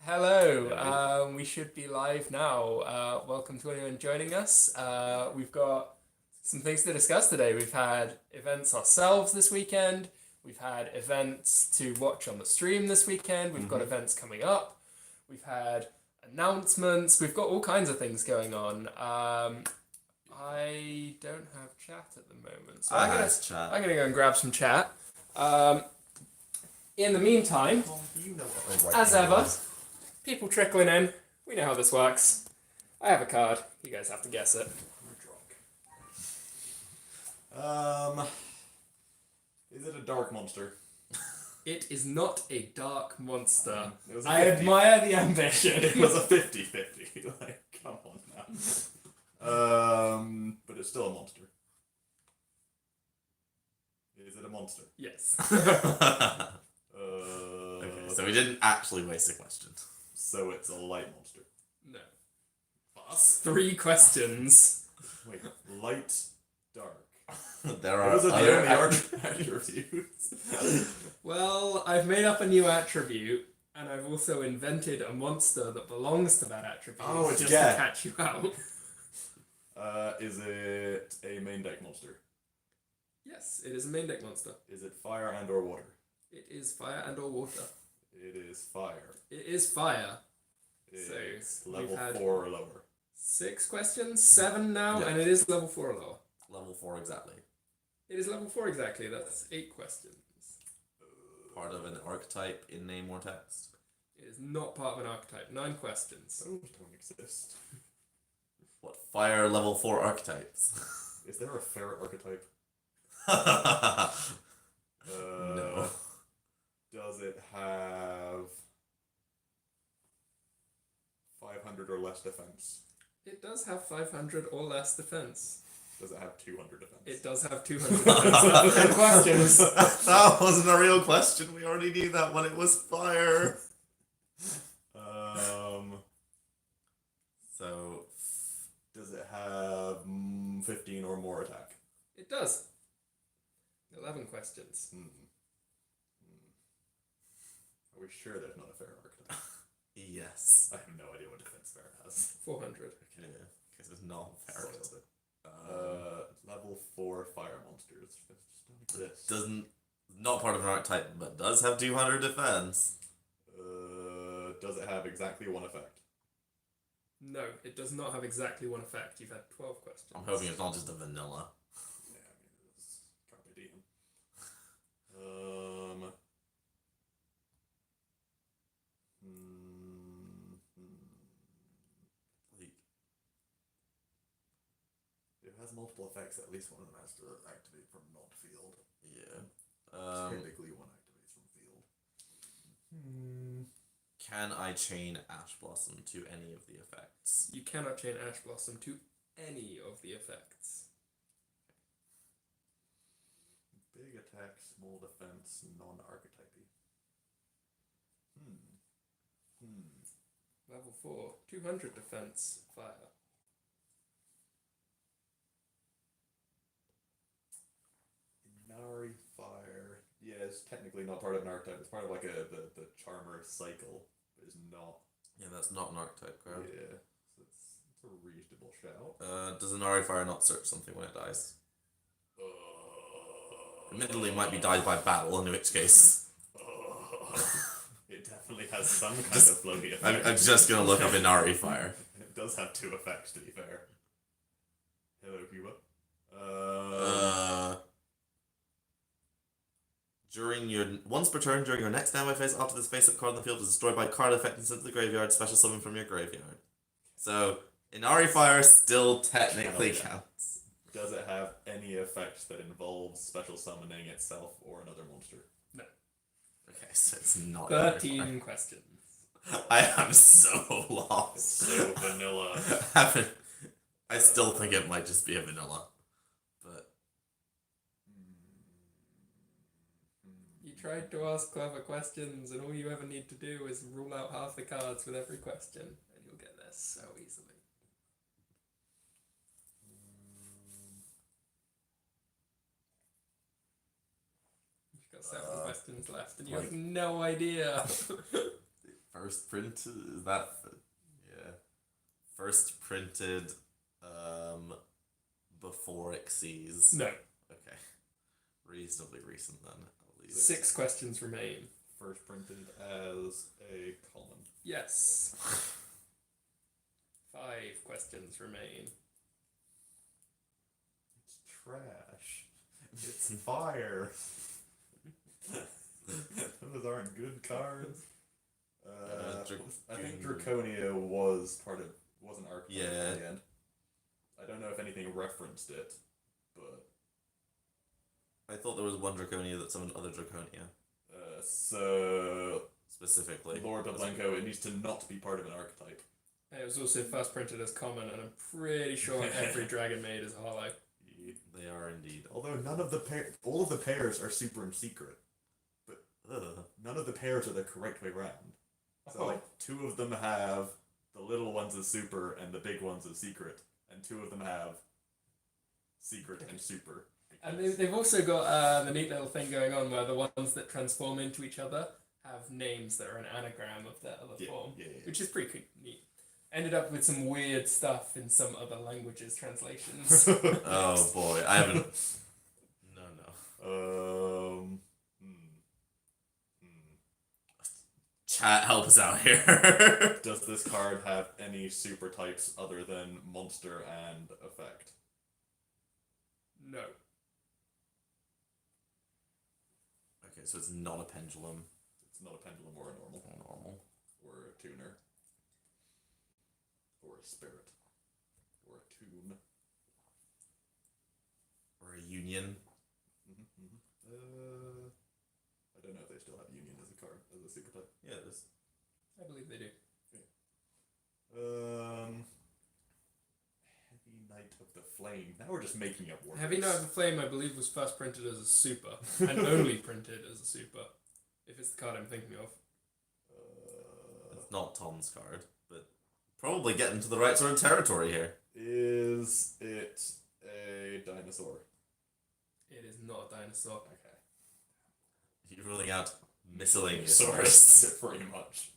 Hello, we should be live now. Welcome to anyone joining us. We've got some things to discuss today. We've had events ourselves this weekend. We've had events to watch on the stream this weekend. We've got events coming up. We've had announcements. We've got all kinds of things going on. I don't have chat at the moment, so I'm gonna go and grab some chat. In the meantime, as ever, people trickling in. We know how this works. I have a card. You guys have to guess it. Is it a dark monster? It is not a dark monster. It was a I 50. admire the ambition. It was a 50-50. Like, come on now. But it's still a monster. Is it a monster? Yes. Okay, so we didn't actually waste a question. So it's a light monster. No. Pass. 3 questions. Wait, light, dark. There are Those are the other only attributes. Well, I've made up a new attribute, and I've also invented a monster that belongs to that attribute. Oh, it's just Geth. to catch you out. Is it a main deck monster? Yes, it is a main deck monster. Is it fire and or water? It is fire and or water. It is fire. It is fire. It's So, level we've had 4 or lower. 6 questions, 7 now, Yeah. and it is level 4 or lower. level 4 exactly. It is level 4 exactly. That's 8 questions. Part of an archetype in name or text. It is not part of an archetype. 9 questions. Those don't exist. What fire level 4 archetypes? Is there a ferret archetype? No. Does it have 500 or less defense? It does have 500 or less defense. Does it have 200 defense? It does have 200 defense. That's 10 questions. That wasn't a real question. We already knew that when it was fire. So, Does it have 15 or more attack? It does. 11 questions. Are we sure there's not a ferret archetype? yes. I have no idea what defense ferret has. 400. Okay, because it's not fair. Level 4 fire monsters. Just don't exist. Doesn't not part of an archetype, but does have 200 defense. Does it have exactly one effect? No, it does not have exactly one effect. You've had 12 questions. I'm hoping it's not just a vanilla. Yeah, I mean, it's Carpe Diem. Like, It has multiple effects. At least one of them has to activate from not field. yeah. Typically, one activates from field. Can I chain Ash Blossom to any of the effects? You cannot chain Ash Blossom to any of the effects. Big attack, small defense, non-archetypy. Level 4, 200 defense, fire. Inari Fire. Yeah, it's technically not part of an archetype. It's part of like the Charmer cycle. But it's not. Yeah, that's not an archetype card. Yeah. So it's a reasonable shout. Does an Ari Fire not search something when it dies? Admittedly, it might be died by battle, in which case. It definitely has some kind Just- of floaty effect. I'm just gonna look up Inari Fire. It does have 2 effects, to be fair. Hello, Cuba. Once per turn during your next standby phase, after this face-up card on the field is destroyed by card effect and sent to the graveyard, special summon from your graveyard. So, Inari Fire still technically counts. Does it have any effects that involves special summoning itself or another monster? Okay, so it's not Inari 13 questions. Fire. I am so lost. So vanilla. I still think it might just be a vanilla. But You tried to ask clever questions, and all you ever need to do is rule out half the cards with every question, and you'll get there so easily. You've got 7 questions left, and you have no idea. First printed is that? Yeah. First printed, before Xyz. No. Okay. Reasonably recent then. At least. 6 questions remain. First printed as a common. Yes. 5 questions remain. It's trash. It's fire. Those aren't good cards. I think Draconia was an archetype Yeah. at the end. I don't know if anything referenced it, but I thought there was one Draconia that summoned other Draconia. so Specifically. Lord Doblenko, it needs to not be part of an archetype. It was also first printed as common, and I'm pretty sure every Dragon Maid is hollow. They are indeed. Although all of the pairs are super and secret, but none of the pairs are the correct way round. So like 2 of them have the little ones as super and the big ones as secret, and 2 of them have secret and super. And they've also got the neat little thing going on where the ones that transform into each other have names that are an anagram of their other form, which is pretty neat. Ended up with some weird stuff in some other languages translations. Oh boy, I haven't. No. Chat, help us out here. Does this card have any super types other than monster and effect? No. Okay, so it's not a pendulum. It's not a pendulum or a normal. Or a tuner. Or a spirit. Or a tune. Or a union. I don't know if they still have union as a card, as a super type. Yeah, it is. I believe they do. Heavy Knight of the Flame. Now we're just making up words. Heavy Knight of the Flame, I believe, was first printed as a super, and only printed as a super, if it's the card I'm thinking of. It's not Tom's card, but probably getting to the right sort of territory here. Is it a dinosaur? It is not a dinosaur. Okay. You're ruling out miscellaneous forests. Pretty much.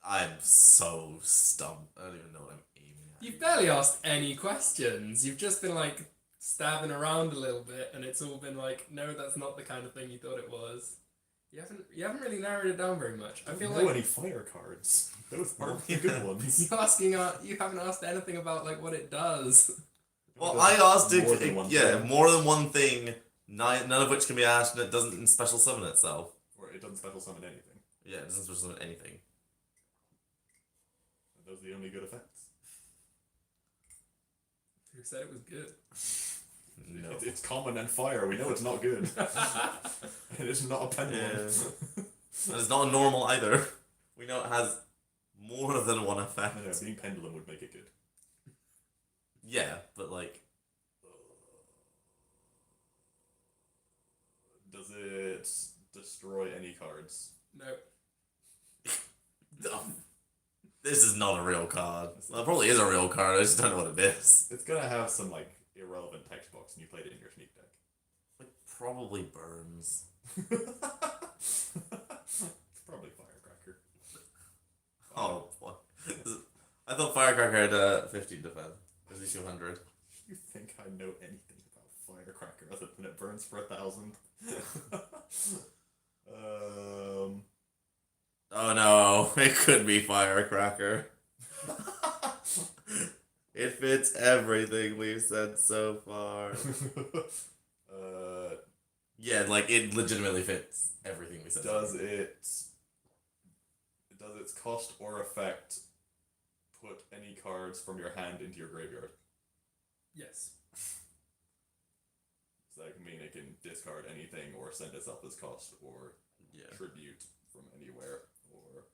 I'm so stumped. I don't even know what I'm aiming at. You've barely asked any questions. You've just been like stabbing around a little bit, and it's all been like, no, that's not the kind of thing you thought it was. You haven't really narrowed it down very much. I feel like any fire cards. Those aren't the good ones. you haven't asked anything about like what it does. Well, I asked more than one thing. more than one thing, none of which can be asked, and it doesn't special summon itself. Or it doesn't special summon anything. Yeah, it doesn't special summon anything. And those are the only good effects. Who said it was good? No. It's common and fire. We know it's not good. It is not a pendulum. And it's not a normal either. We know it has more than one effect. No, being pendulum would make it good. Yeah, but like... Does it destroy any cards? No. This is not a real card. Well, it probably is a real card, I just don't know what it is. It's gonna have some, like, irrelevant text box and you played it in your sneak deck. Like, probably burns. It's probably Firecracker. Oh, what? I thought Firecracker had 15 defense. Is he 200? You think I know anything about Firecracker other than it burns for 1,000? Oh no, it could be Firecracker. It fits everything we've said so far. Yeah, like, it legitimately fits everything we said so Does far. does its cost or effect put any cards from your hand into your graveyard? Yes. So that can mean it can discard anything or send itself as cost or Yeah. tribute from anywhere or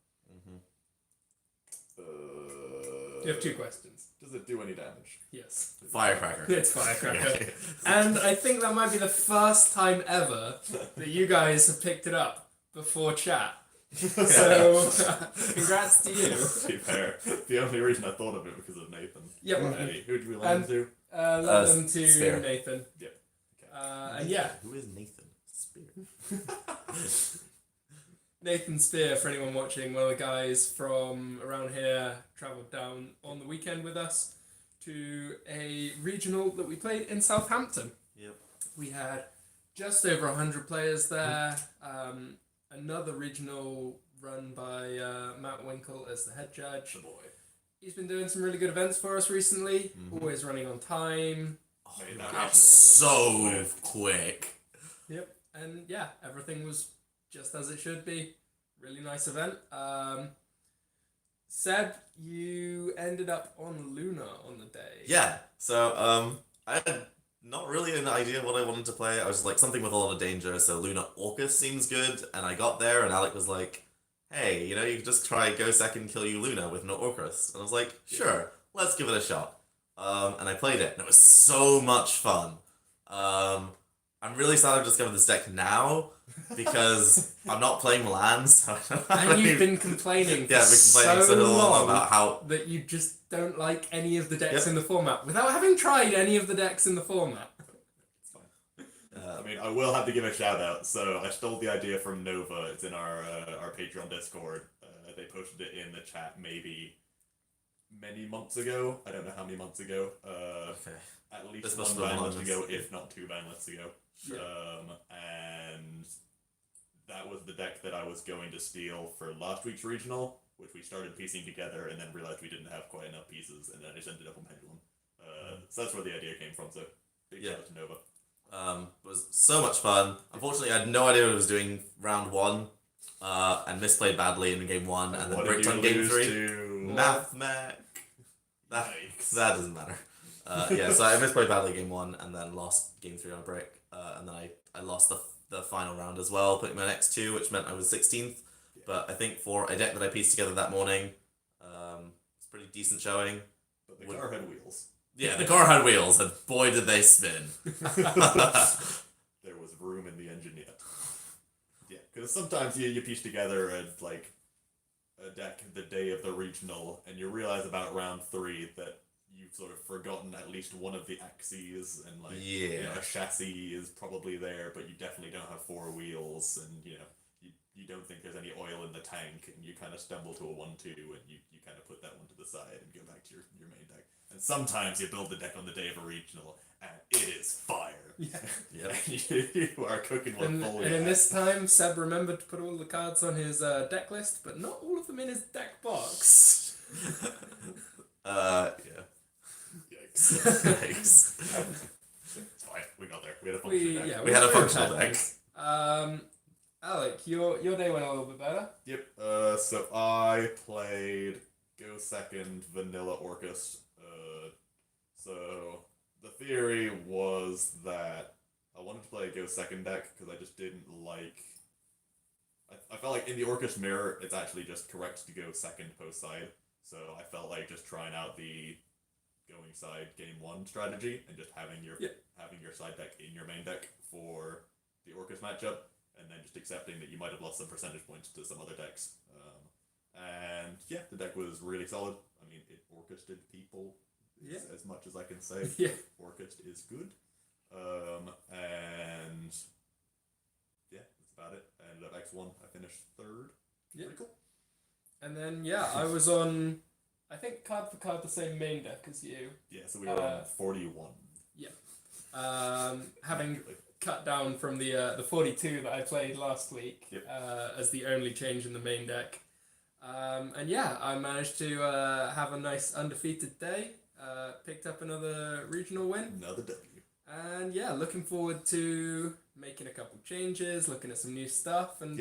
You have 2 questions. does it do any damage? Yes. Firecracker. It's Firecracker. And I think that might be the first time ever that you guys have picked it up before chat. So, congrats to you. To be fair, the only reason I thought of it because of Nathan. Yep. Hey, who do we lend to? Lend them to Spear. Nathan. Yep. And yeah. Who is Nathan? Spear. Nathan Spear, for anyone watching, one of the guys from around here, travelled down on the weekend with us to a regional that we played in Southampton. Yep. We had just over 100 players there. Another regional run by Matt Winkle as the head judge. The boy. He's been doing some really good events for us recently, always running on time. Oh, Mate, that that was so regional quick. Yep, and yeah, everything was just as it should be. Really nice event. Seb, you ended up on Luna on the day. Yeah. So I had not really an idea what I wanted to play. I was like something with a lot of danger. So Luna Orcus seems good, and I got there, and Alec was like, "Hey, you know, you could just try go second, kill you Luna with no Orcus." And I was like, "Sure, let's give it a shot." And I played it, and it was so much fun. I'm really sad I've discovered this deck now because I'm not playing Milan. So And you've been complaining for I've been complaining so long about how that you just don't like any of the decks Yep. in the format without having tried any of the decks in the format. It's fine. I mean, I will have to give a shout out. So I stole the idea from Nova. It's in our Patreon Discord. They posted it in the chat maybe many months ago. I don't know how many months ago. okay. At least This one must have been ban list long ago, as- if not 2 ban lists ago. Sure. And that was the deck that I was going to steal for last week's regional, which we started piecing together and then realized we didn't have quite enough pieces, and then I just ended up on Pendulum. So that's where the idea came from. So big shout out to Nova. It was so much fun. Unfortunately, I had no idea what I was doing round 1, and misplayed badly in game 1, and then What bricked did on you game lose 3. to? Math mech. That Yikes. doesn't matter. Yeah, so I misplayed badly game 1, and then lost game 3 on a brick, and then I lost the final round as well, putting my next 2, which meant I was 16th. But I think for a deck that I pieced together that morning, it's pretty decent showing. But the car had wheels. Yeah, the car had wheels, and boy did they spin. There was room in the engine yet. Yeah, because sometimes you piece together a deck the day of the regional, and you realize about round 3 that you've sort of forgotten at least one of the axes, and Yeah. a chassis is probably there, but you definitely don't have 4 wheels, and you don't think there's any oil in the tank, and you kind of stumble to a 1-2, and you kind of put that one to the side and go back to your main deck. And sometimes you build the deck on the day of a regional, and it is fire. Yeah. Yep. You are cooking one fully. And in this time, Seb remembered to put all the cards on his deck list, but not all of them in his deck box. Yeah. Yikes. Thanks. It's fine. We got there. We had a functional deck. We had a still functional had deck. Alec, your day went a little bit better. Yep. So I played Go Second Vanilla Orcus. So the theory was that I wanted to play a Go Second deck because I just didn't like. I felt like in the Orcus mirror, it's actually just correct to go second post side. So I felt like just trying out the going side game 1 strategy and just having your side deck in your main deck for the Orcus matchup, and then just accepting that you might have lost some percentage points to some other decks. And yeah, the deck was really solid. I mean, it Orcusted people as much as I can say. Yeah. Orcust is good. And yeah, that's about it. I ended up X1. I finished 3rd. Yeah. Pretty cool. And then, I was on, I think, card for card the same main deck as you. Yeah, so we were on 41. Having cut down from the 42 that I played last week as the only change in the main deck. And yeah, I managed to have a nice undefeated day. Picked up another regional win. Another W. And yeah, looking forward to making a couple changes, looking at some new stuff, and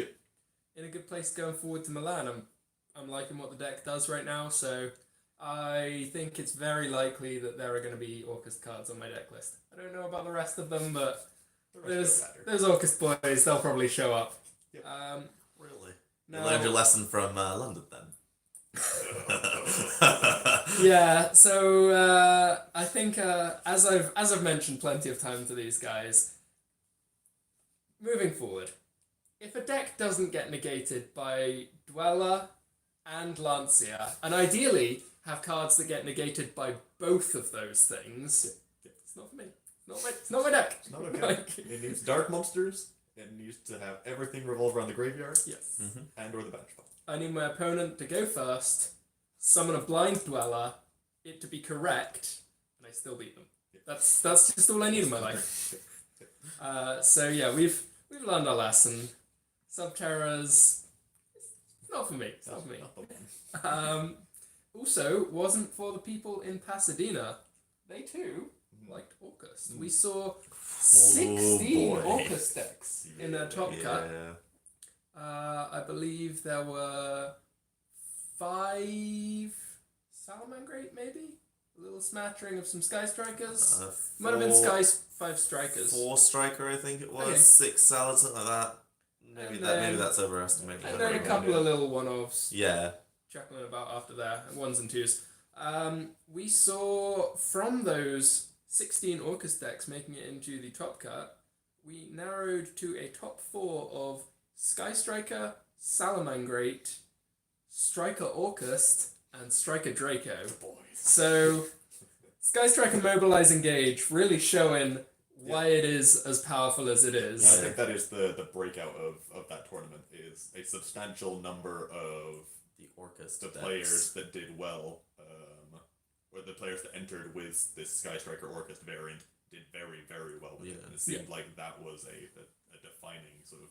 in a good place going forward to Milan. I'm liking what the deck does right now, so I think it's very likely that there are going to be Orcus cards on my deck list. I don't know about the rest of them, but there's Orcus boys. They'll probably show up. Yep. Really? Now, You learned your lesson from London then. yeah, so I think as I've mentioned plenty of times to these guys, moving forward, if a deck doesn't get negated by Dweller and Lancia, and ideally have cards that get negated by both of those things, it's not for me. It's not my deck. Not okay. It needs dark monsters It needs to have everything revolve around the graveyard Yes. and or the bench pile. I need my opponent to go first, summon a blind dweller, it to be correct, and I still beat them. That's just all I need in my life. So yeah, we've learned our lesson. Subterras, it's not for me. It's not for me. Not the one. Also, wasn't for the people in Pasadena. They too liked Orcus. We saw 16 boy. Orcus decks in their top cut. Yeah. I believe there were 5 Salamangrate, maybe? A little smattering of some Sky Strikers. Might have been 5 Strikers. 4 striker, I think it was. Okay. 6 salad, something like that. Maybe And that's overestimating. And I then don't a know. couple of little one-offs. Yeah. Chuckling about after there, 1s and 2s. We saw from those 16 Orcus decks making it into the top cut, we narrowed to a top 4 of Sky Striker, Salamangrate, Striker Orcus, and Striker Draco. Boys. So, Sky Striker Mobilize Engage really showing why it is as powerful as it is. I think that is the breakout of that tournament is a substantial number of The Orcus the decks. players that did well, or the players that entered with this Sky Striker Orcus variant did very, very well with it. Yeah. And it seemed like that was a defining sort of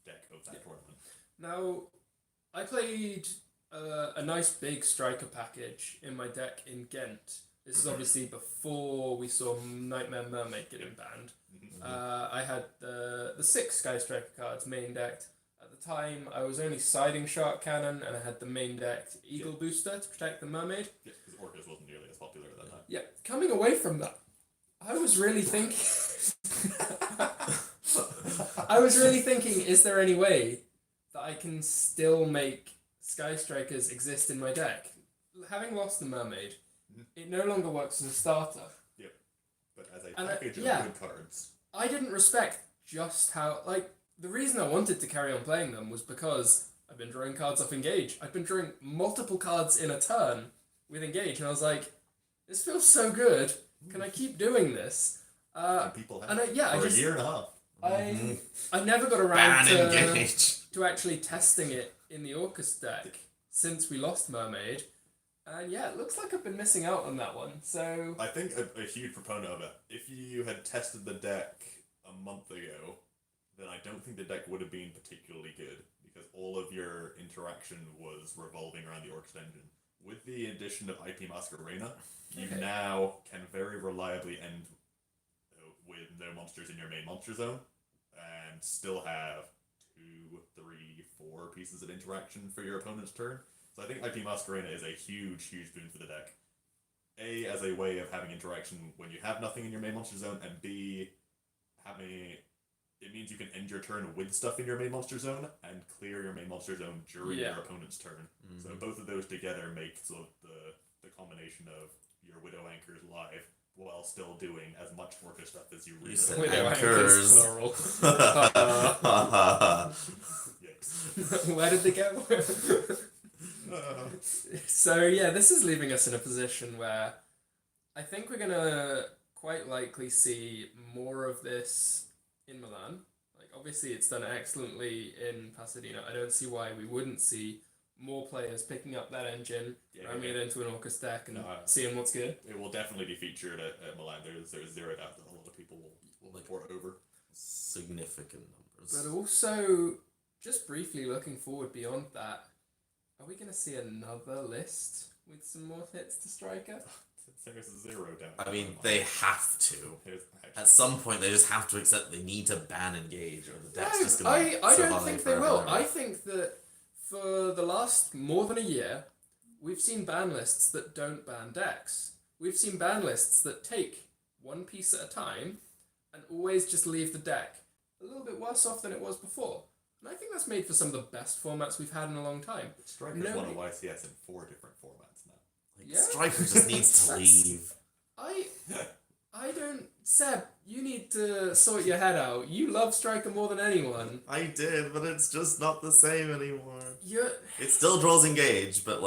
deck of that tournament. Now, I played a nice big striker package in my deck in Ghent. This is obviously before we saw Nightmare Mermaid getting banned. I had the 6 Sky Striker cards main decked. At the time, I was only siding Shark Cannon, and I had the main decked Eagle Booster to protect the Mermaid. Yeah, because Orcus wasn't nearly as popular at that time. Yeah, coming away from that, I was really thinking... is there any way that I can still make Sky Strikers exist in my deck? Having lost the Mermaid, it no longer works as a starter. Yep. But as a And package of yeah. good cards, I didn't respect just how, the reason I wanted to carry on playing them was because I've been drawing cards off Engage. I've been drawing multiple cards in a turn with Engage, and I was like, this feels so good. Can I keep doing this? and people have and for a a year and a half. I never got around Ban Engage. to actually testing it in the Orcus deck since we lost Mermaid. And yeah, it looks like I've been missing out on that one. So I think a huge proponent of it. If you had tested the deck a month ago, then I don't think the deck would have been particularly good because all of your interaction was revolving around the Orcus engine. With the addition of IP Masquerena, you now can very reliably end with no monsters in your main monster zone and still have 2, 3, 4 pieces of interaction for your opponent's turn. So I think IP Masquerena is a huge, huge boon for the deck. A, as a way of having interaction when you have nothing in your main monster zone, and B, it means you can end your turn with stuff in your main monster zone and clear your main monster zone during your opponent's turn. So both of those together make sort of the combination of your Widow Anchors live while still doing as much Orcus stuff as you really said want. Widow Anchors. Anchors, plural. Yikes. Where did they go? So yeah, this is leaving us in a position where I think we're gonna quite likely see more of this in Milan. Obviously it's done excellently in Pasadena. I don't see why we wouldn't see more players picking up that engine, ramming it into an Orcus deck and seeing what's good. It will definitely be featured at Milan. There's zero doubt that a lot of people will port over. Significant numbers. But also, just briefly looking forward beyond that, are we going to see another list with some more hits to Striker? There's zero doubt. I mean, they have to. At some point, they just have to accept they need to ban Engage, or the deck's just going to I don't think they will. I think that for the last more than a year, we've seen ban lists that don't ban decks. We've seen ban lists that take one piece at a time and always just leave the deck a little bit worse off than it was before. And I think that's made for some of the best formats we've had in a long time. Striker's won a YCS in 4 different formats now. Striker just needs to leave. I don't... Seb, you need to sort your head out. You love Striker more than anyone. I did, but it's just not the same anymore. You're... It still draws Engage, but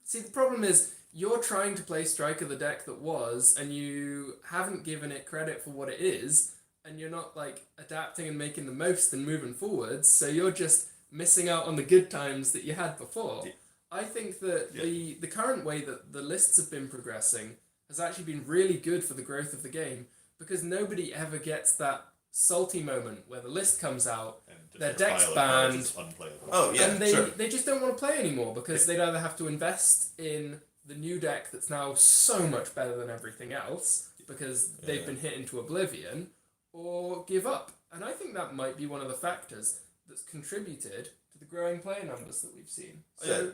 See, the problem is, you're trying to play Striker the deck that was, and you haven't given it credit for what it is, and you're not like adapting and making the most and moving forwards, so you're just missing out on the good times that you had before. I think that the current way that the lists have been progressing has actually been really good for the growth of the game, because nobody ever gets that salty moment where the list comes out, And their the deck's pile of cards banned, is unplayable. Oh yeah, and they, sure. they just don't want to play anymore because they'd either have to invest in the new deck that's now so much better than everything else because they've been hit into oblivion, or give up. And I think that might be one of the factors that's contributed to the growing player numbers that we've seen. So,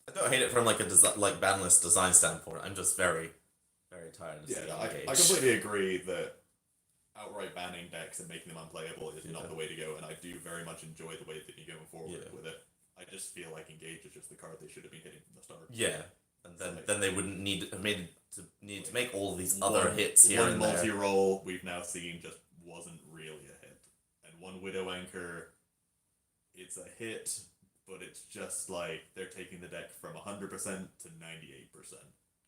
I don't hate it from like a ban list design standpoint. I'm just very, very tired of seeing I Engage. completely agree that outright banning decks and making them unplayable is not the way to go, and I do very much enjoy the way that you're going forward with it. I just feel like Engage is just the card they should have been hitting from the start. Yeah, and then they wouldn't need to make all of these other hits here and there. Multi-roll we've now seen just wasn't really a hit, and one Widow Anchor, it's a hit, but it's just like they're taking the deck from 100% to 98%.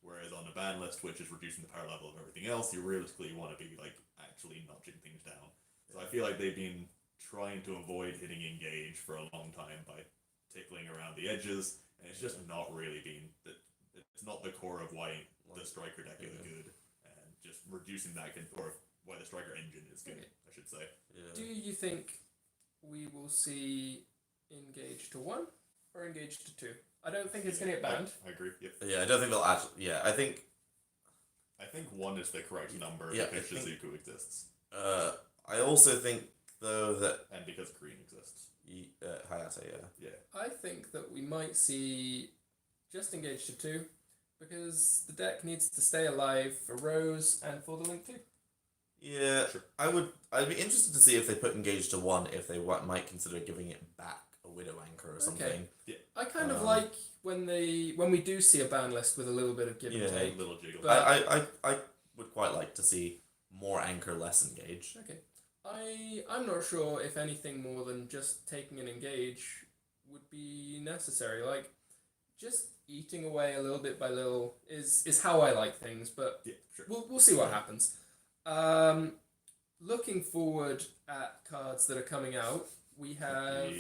Whereas on a ban list, which is reducing the power level of everything else, you realistically want to be like actually notching things down. So I feel like they've been trying to avoid hitting Engage for a long time by tickling around the edges, and it's just not really been that. It's not the core of why the Striker deck is good, and just reducing that or why the Striker engine is good, I should say. do you think we will see Engage to 1 or Engage to 2? I don't think it's going to get banned. I agree. Yep. Yeah, I don't think they'll actually. Yeah, I think 1 is the correct number because Shizuku exists. I also think though that and because Green exists. Hayate, yeah. I think that we might see just Engage to 2 because the deck needs to stay alive for Rose and for the Link 2. Yeah, sure. I'd be interested to see if they put Engage to 1, if they might consider giving it back a Widow Anchor or something. Okay. Yeah. I kind of like when we do see a ban list with a little bit of give and take. A little jiggle. But I would quite like to see more Anchor, less Engage. Okay. I'm not sure if anything more than just taking an Engage would be necessary. Like, just eating away a little bit by little is how I like things, but yeah, sure. we'll see what happens. Looking forward at cards that are coming out, we have...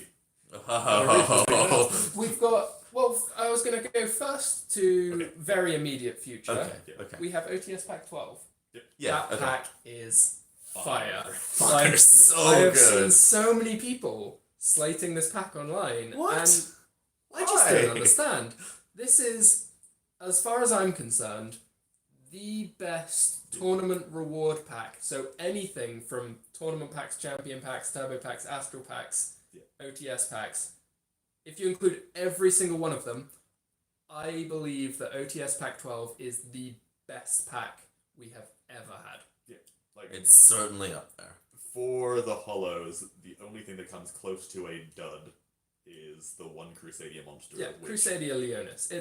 We've got... Well, I was going to go first to very immediate future. Okay. We have OTS Pack 12. Yep. Yeah, that pack is fire. Fire, so I have good. seen so many people slating this pack online. What? And I just don't understand. This is, as far as I'm concerned, the best tournament reward pack. So anything from tournament packs, champion packs, turbo packs, astral packs, OTS packs. If you include every single one of them, I believe that OTS Pack 12 is the best pack we have ever had. Yeah, like it's certainly up there. For the hollows, the only thing that comes close to a dud is the one Crusadia monster. Yeah, Crusadia Leonis.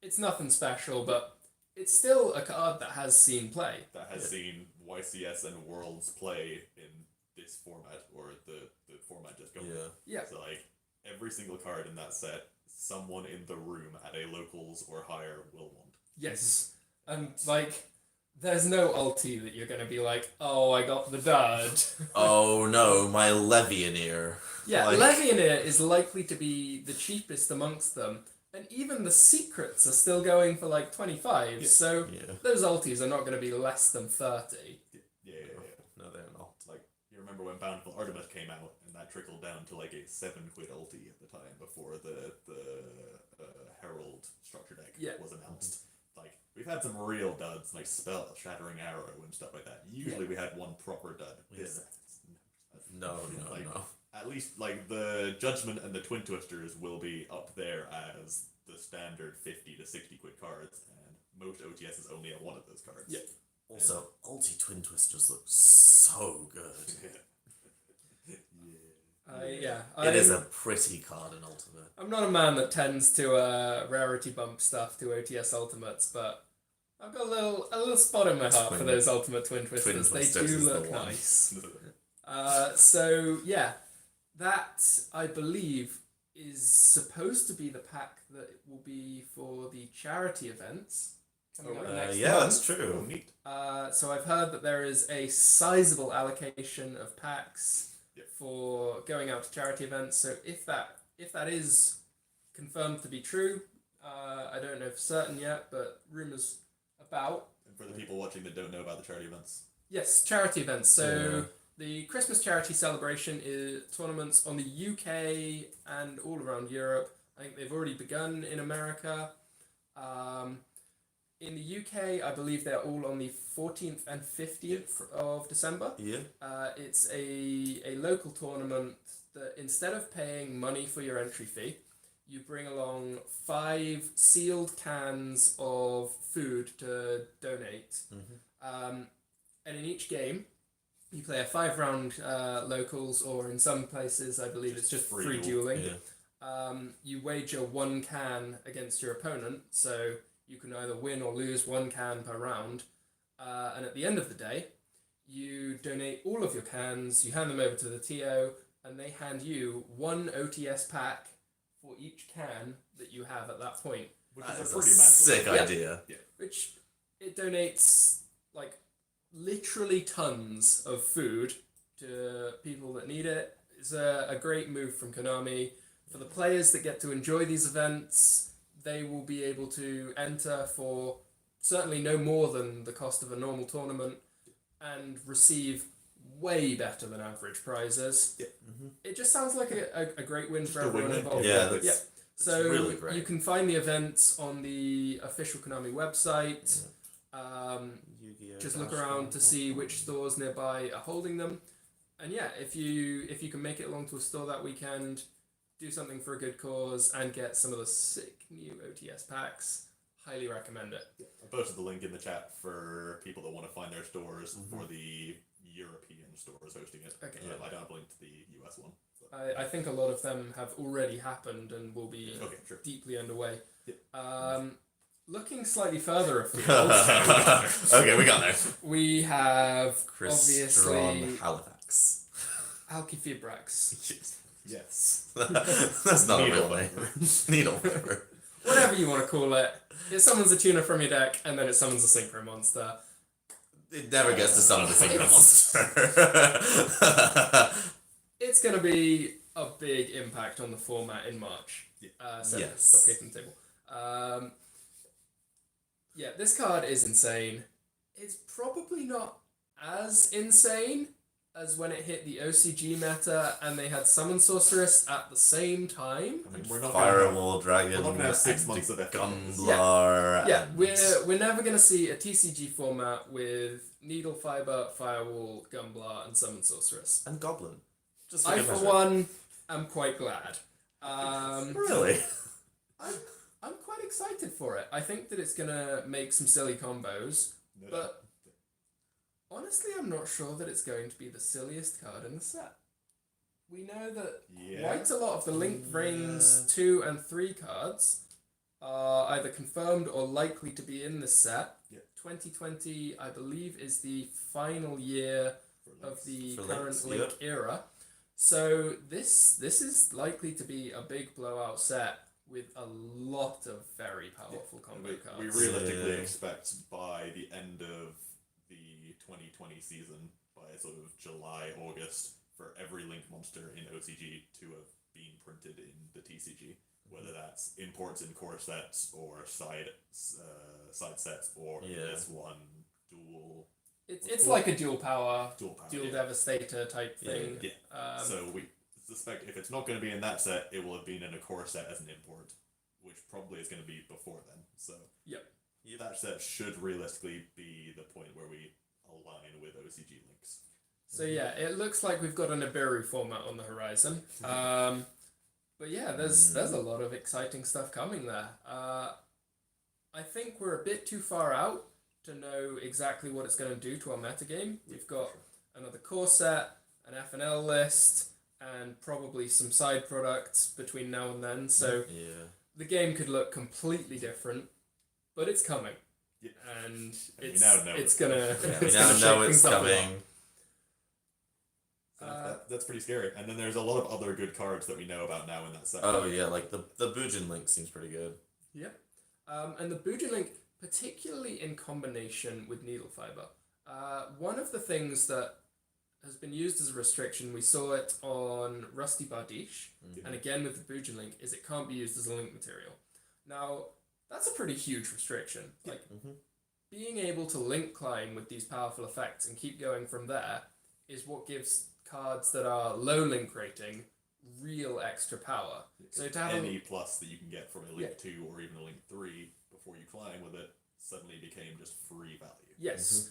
It's nothing special, but it's still a card that has seen play. That has seen YCS and Worlds play in this format, or the format just going. Yeah. So like every single card in that set, someone in the room at a locals or higher will want. Yes. And like there's no ulti that you're gonna be like, oh, I got the dud. Oh no, my Levianeer. Yeah, Levianeer is likely to be the cheapest amongst them. And even the secrets are still going for like 25, so those ultis are not going to be less than 30. Yeah. No, they're not. Like, you remember when Bountiful Artemis came out, and that trickled down to like a 7 quid ulti at the time before the Herald structure deck was announced. Like, we've had some real duds, like Spell, Shattering Arrow, and stuff like that. Usually we had one proper dud. No. At least, like, the Judgment and the Twin Twisters will be up there as the standard 50 to 60 quid cards, and most OTSs only have one of those cards. Yeah. Also, Ulti Twin Twisters look so good. It is a pretty card in Ultimate. I'm not a man that tends to rarity bump stuff to OTS Ultimates, but I've got a little spot in my heart for those Ultimate Twin Twisters. They do look nice. So, yeah. That, I believe, is supposed to be the pack that will be for the charity events. coming Oh, up right. next Yeah, month. that's true. Oh, neat. So I've heard that there is a sizable allocation of packs Yep. for going out to charity events. So if that is confirmed to be true, I don't know for certain yet, but rumors about. And for the people watching that don't know about the charity events, Yes, charity events. So Yeah. the Christmas charity celebration is tournaments on the UK and all around Europe. I think they've already begun in America. In the UK, I believe they're all on the 14th and 15th of December. Yeah. It's a local tournament that instead of paying money for your entry fee, you bring along 5 sealed cans of food to donate. And in each game, you play a 5-round locals, or in some places, I believe it's just free dueling. Yeah. You wager 1 can against your opponent, so you can either win or lose 1 can per round. And at the end of the day, you donate all of your cans, you hand them over to the TO, and they hand you 1 OTS pack for each can that you have at that point. which That is is a a pretty magical. sick Yeah. idea. Which it donates like literally tons of food to people that need it. It's a great move from Konami. For the players that get to enjoy these events, they will be able to enter for certainly no more than the cost of a normal tournament and receive way better than average prizes. Yeah. It just sounds like a great win for Just a everyone win-win. involved. Yeah, Yeah. that's So really great. you can find the events on the official Konami website. Just look around to see which stores nearby are holding them. And yeah, if you can make it along to a store that weekend, do something for a good cause, and get some of the sick new OTS packs, highly recommend it. I posted the link in the chat for people that want to find their stores for the European stores hosting it. Okay. I don't have a link to the US one. So. I think a lot of them have already happened and will be Okay, sure. deeply underway. Yeah. Looking slightly further afield, Okay, we got there. we have Chris obviously Strong Halifax. Alkifibrax. Yes. That's not a Needle real name. fiber. Needle fiber. Whatever you want to call it. It summons a tuner from your deck, and then it summons a synchro monster. It never gets to summon a single It's- monster. It's going to be a big impact on the format in March. So Yes. stop kicking the table. Yeah, this card is insane. It's probably not as insane as when it hit the OCG meta and they had Summon Sorceress at the same time. I mean, we're not Firewall Dragon. we're not gonna have 6 and months of FPs. Gunblar. Yeah, and- we're never going to see a TCG format with Needle Fiber, Firewall, Gunblar, and Summon Sorceress. And Goblin. Just I, good for measure. one, am quite glad. Really? I'm quite excited for it. I think that it's going to make some silly combos, No, but honestly, I'm not sure that it's going to be the silliest card in the set. We know that yeah. quite a lot of the Link Reigns 2 and 3 cards are either confirmed or likely to be in this set. Yeah. 2020, I believe, is the final year For of the For current Links, Link era. So this is likely to be a big blowout set with a lot of very powerful combo cards. We realistically Yeah. expect by the end of the 2020 season, by sort of July, August, for every Link monster in OCG to have been printed in the TCG, whether that's imports in core sets or side sets or Yeah. this one dual It's like a dual power, power. dual yeah. devastator type thing. Yeah. So we suspect if it's not going to be in that set, it will have been in a core set as an import, which probably is going to be before then. So Yep. that set should realistically be the point where we align with OCG links. So yeah, it looks like we've got a Nibiru format on the horizon. But yeah, there's a lot of exciting stuff coming there. I think we're a bit too far out to know exactly what it's going to do to our metagame. We've got another core set, an FNL list, and probably some side products between now and then. So Yeah. the game could look completely different, but it's coming. Yeah. And we it's now know it's it's gonna Yeah, we it's now gonna know shake it's things up a lot. coming. So that's pretty scary. And then there's a lot of other good cards that we know about now in that set. Oh yeah, like the Bujin link seems pretty good. Yep. And the Bujin Link particularly in combination with needle fiber. One of the things that has been used as a restriction, we saw it on Rusty Bardiche, and again with the Bujin link, is it can't be used as a link material. Now, that's a pretty huge restriction. Like, being able to link climb with these powerful effects and keep going from there is what gives cards that are low link rating real extra power. So to have any plus that you can get from a link 2 or even a link 3 before you climb with it suddenly became just free value. Yes.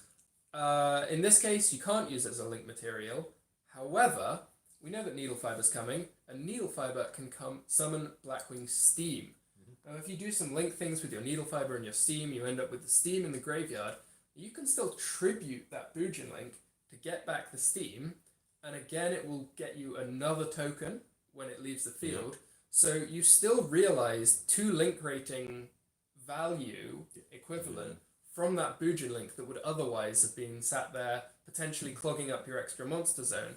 In this case, you can't use it as a link material. However, we know that needle fiber's coming, and needle fiber can summon Blackwing Steam. Now, if you do some link things with your needle fiber and your steam, you end up with the steam in the graveyard. You can still tribute that Bujin link to get back the steam, and again, it will get you another token when it leaves the field. So you still realize 2 link rating value equivalent from that Bujin link that would otherwise have been sat there potentially clogging up your extra monster zone.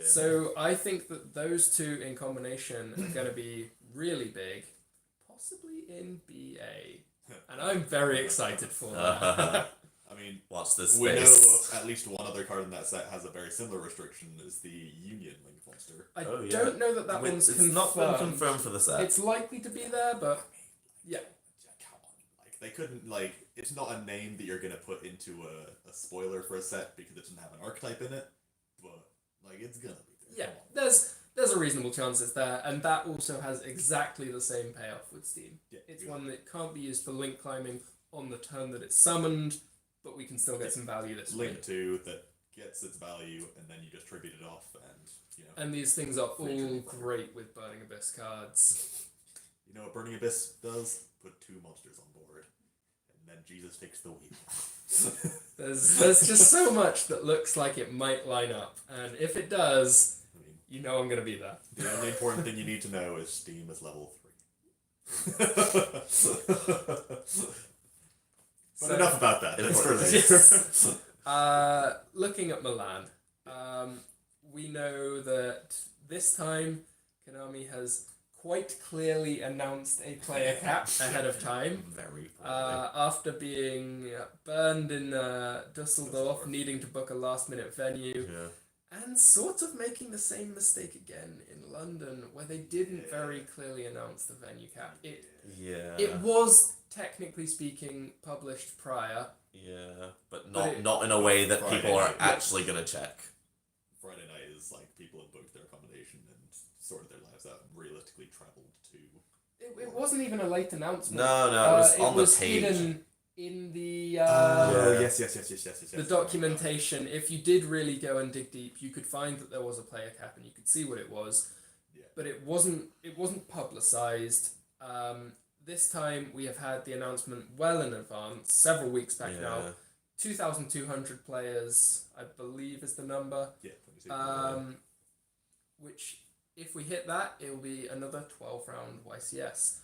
So I think that those two in combination are going to be really big, possibly in BA. And I'm very excited for that. I mean, watch this we space. know at least one other card in that set has a very similar restriction, is the Union Link monster. I don't know that one's it's confirmed. not been confirmed for the set. It's likely to be there, but yeah. Come on. Like, they couldn't, like, it's not a name that you're going to put into a spoiler for a set because it doesn't have an archetype in it, but, like, it's going to be there. Yeah, there's a reasonable chance it's there, and that also has exactly the same payoff with Steam. It's one that can't be used for link climbing on the turn that it's summoned, but we can still get some value that's Link 2 that gets its value, and then you just tribute it off, and, you know. And these things are all great with Burning Abyss cards. You know what Burning Abyss does? Put 2 monsters on board, and then Jesus takes the wheel. There's just so much that looks like it might line up, and if it does, you know I'm going to be there. The only important thing you need to know is Steam is level 3. But enough about that. That's for later. Looking at Milan, we know that this time Konami has quite clearly announced a player cap ahead of time. Very after being burned in Dusseldorf, needing to book a last-minute venue, and sort of making the same mistake again in London, where they didn't very clearly announce the venue cap. It was, technically speaking, published prior. But not in a way that people are actually going to check. Friday night is like people have booked their accommodation and sorted their lives out and realistically travelled to... It wasn't even a late announcement. No, it was on the page. Hidden in the... yes. The documentation. If you did really go and dig deep, you could find that there was a player cap and you could see what it was. But it wasn't publicised. This time we have had the announcement well in advance, several weeks back now. 2,200 players, I believe, is the number. Which, if we hit that, it will be another 12-round YCS.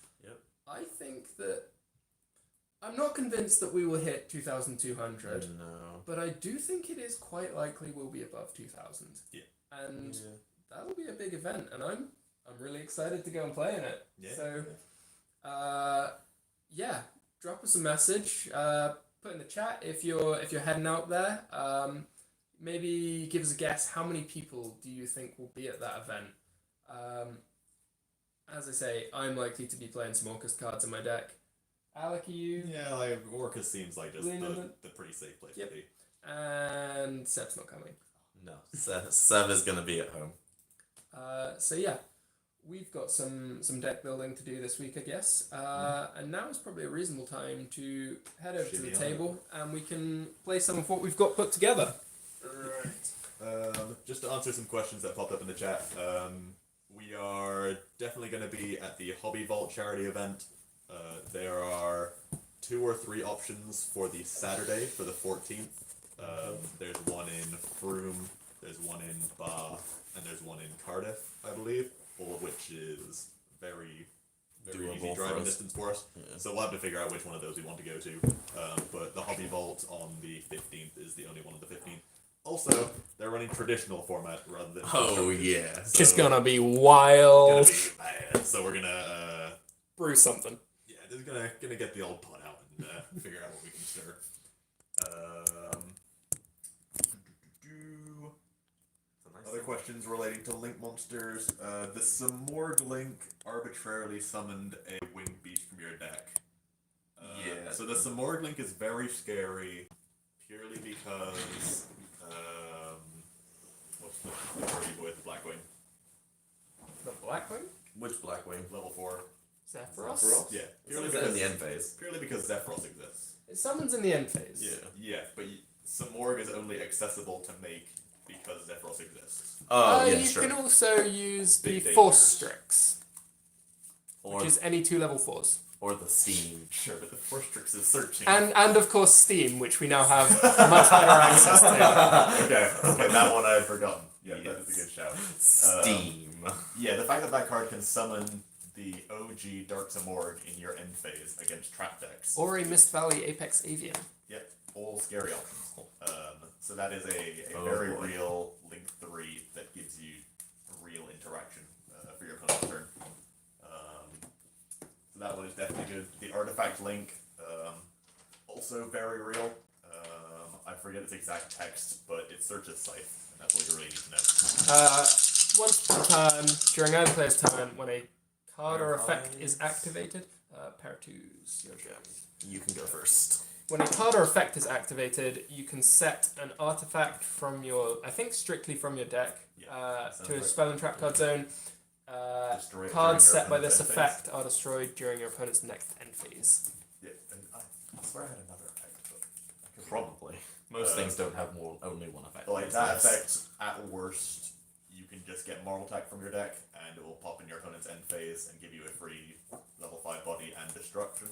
I think that... I'm not convinced that we will hit 2,200. But I do think it is quite likely we'll be above 2,000. And that'll be a big event, and I'm really excited to go and play in it. Drop us a message. Put in the chat if you're heading out there. Maybe give us a guess. How many people do you think will be at that event? As I say, I'm likely to be playing some Orcus cards in my deck. Alec, are you? Yeah, like Orcus seems like just the pretty safe place to be. And Seb's not coming. No, Seb is going to be at home. We've got some deck building to do this week, I guess. And now is probably a reasonable time to head over to the table and we can play some of what we've got put together. Just to answer some questions that popped up in the chat, we are definitely going to be at the Hobby Vault charity event. There are 2 or 3 options for the Saturday for the 14th. There's one in Frome, there's one in Bath, and there's one in Cardiff, I believe. All of which is very easy driving distance for us. So we'll have to figure out which one of those we want to go to. But the Hobby Vault on the 15th is the only one on the 15th. Also, they're running traditional format rather than... So it's gonna be wild. So we're gonna... brew something. Yeah, just gonna get the old pot out figure out what we can stir. Other questions relating to Link monsters. The Samorg Link arbitrarily summoned a winged beast from your deck. So the Samorg Link is very scary, purely because what's the party boy, the Blackwing? The Blackwing? Which Blackwing? Level 4. Sephiroth? Yeah. Purely because in the end phase. Purely because Zephyros exists. It summons in the end phase. Yeah, but Samorg is only accessible to make because Zephyros exists. Oh, yeah, you sure. can also use Big the Force dangers. Strix, Or, which is any 2 level 4s. or the Steam. Sure, but the Force Tricks is searching. And of course Steam, which we now have much better access to. Okay, that one I had forgotten. Yeah, that is a good shout. Steam. Yeah, the fact that card can summon the OG Dark Samorg in your end phase against trap decks. Or a Mist Valley Apex Avian. Yep, all scary options. So that is a Oh, very boy. real Link 3 that gives you real interaction for your opponent's turn. So that one is definitely good. The Artifact Link, also very real. I forget its exact text, but it searches Scythe, and that's all you really need to know. Once per turn, during either player's turn, when a card or effect is activated, pair twos, your turn. You can go first. When a card or effect is activated, you can set an artifact from your, I think strictly from your deck, to a spell and trap card zone. Destroy it during Cards your set by opponent's this end phase. effect are destroyed during your opponent's next end phase. Yeah, and I swear I had another effect, but I could be wrong. Probably. Most things don't have only one effect. Like these that days. effect, at worst, you can just get Moral Attack from your deck, and it will pop in your opponent's end phase and give you a free level 5 body and destruction.